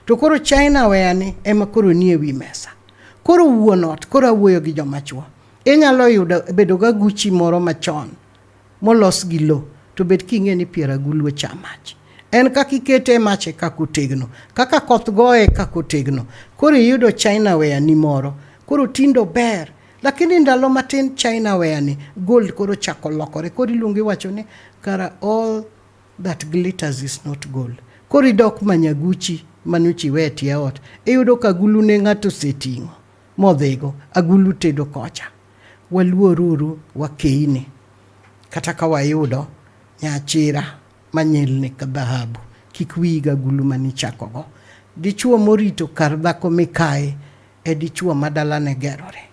To koro China ware ni ema koro nie wi mesa. Koro wuonot, koro awuoyo gi joma chuo. Inyalo yudo bedo ga Gucci moro machon molos gi lo, to bet king'e ni pier agulu chamach. En kaka ikete mache kaka otegno, kaka koth goye kaka otegno. Koro iyudo China ware ni moro, koro tindo ber. Lakini ndalo matin China ware ni gold koro chako lokore. Koro iluongi wacho ni kara all that glitters is not gold. Koro idok manya Gucci manuchi weti ya ot. Iyudo ka agulu ne ng'ato seting'o modhigo, agulu tedo kocha. Waluoruru wakeini. Kata ka wayudo nyachira manyilni ka dhahabu, kik wiga agulu mani chakogo. Dichuo morito kar dhako mikae e dichuo madalane gerore.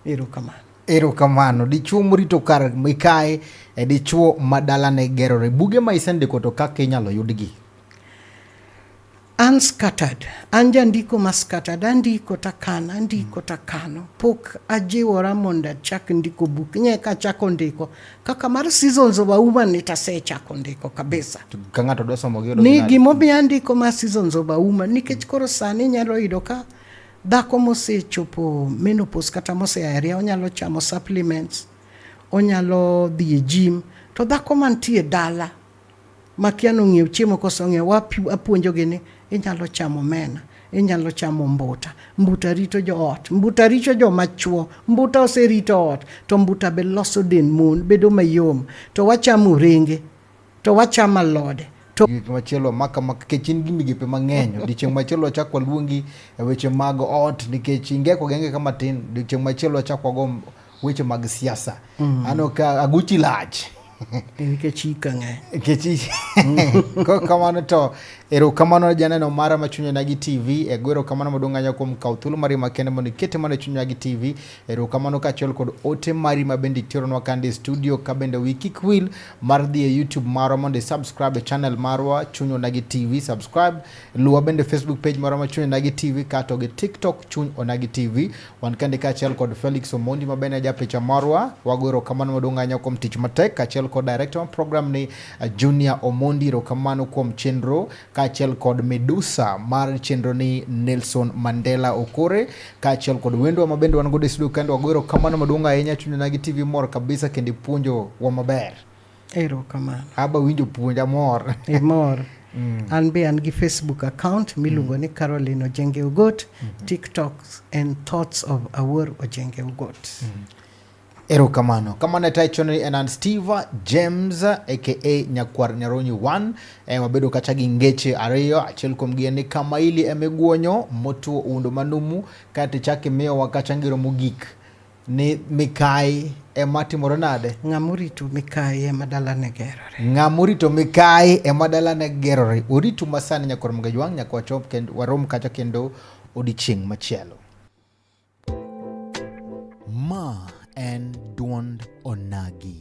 Erokamano. Erokamano. Dichuo morito kar mikae e dichuo madalane gerore. Buge ma isendiko to kaka inyalo yudgi? Unscattered. Anja ndiko ma scattered. Andiko takana, andiko takano. Pok ajiwora mondo achak ndiko buk. Nye ka chako ndiko. Kaka mar Seasons of a Woman nitase chako ndiko kabisa. Kang'ato dwa somo gi ni gimobi andiko ma Seasons of a Woman nikech koro sani nyalo yudo ka dhako mosechopo menopause kata mosearia onyalo chamo supplements, onyalo dhi e gym. To dhako mantie dala makia nong'iew chiemo koso ng'iew, apuonjogi ni inyalo chamo mena, inyalo chamo mbuta. Mbuta rito jo ot, mbuta rito jo machuo, mbuta oserito ot, to mbuta be loso den mon bedo mayom. To wachamo renge, to wachamo alode. Machielo maka kechin gi migepe mang'eny. Dichieng' machielo chak waluongi e weche mag ot nikech ingeko genge kama tin. Dichieng' machielo chak wago weche mag siasa. Ano ka aguchi lach. Nikech ika ng'eny. Kechi. Kamano to erokamano janeno mara ma Chuny Onagi TV. Erokamano maduong' ahinya kuom kawo thuolo mari makende mondo ikete mana Chuny Onagi TV. Erokamano kaachiel kod ote mari ma bende itironwa kande studio, ka bende wi kik wil mar dhi e YouTube marwa mondo subscribe e channel marwa Chuny Onagi TV. Subscribe. Luwa bende Facebook page marwa ma Chuny Onagi TV, kato gi TikTok Chuny Onagi TV. Wan kande kaachiel kod Felix Omondi ma bende ja picha marwa. Wago erokamano maduong' ahinya kuom tich matek, kaachiel kod director program ni Junior Omondi. Erokamano kuom chenro, kaachiel kod Medusa mar chenro ni Nelson Mandela Okore, kaachiel kod wendwa ma bende wan godo e studio kendo. Wago erokamano maduong' ahinya. Chuny Onagi TV mor kabisa kendo puonjo wa maber. Erokamano. Aba winjo puonja mor. Mor. An be an gi Facebook account miluongo ni Caroline Ojenge Ogot, TikTok and Thoughts of Awuor Ojenge Ogot. Erokamano. Kamano taichoni enan Steve James aka Nyakwar Nyaronyi 1. Wabedo kacha gi ngeche ariyo, achiel kuom gi ni kama ili emeguonyo motuo undo manumu, kati chake miyo wakachangiro mogik ni Mikai ematimore nade? Ng'amurito Mikai emadalane gerore. Ng'amurito Mikai emadalane gerore. Uritu masani Nyakwar Mgajwang' nyaka wachop kendo warom kacha kendo odichieng' machielo. Ma en duond Onagi.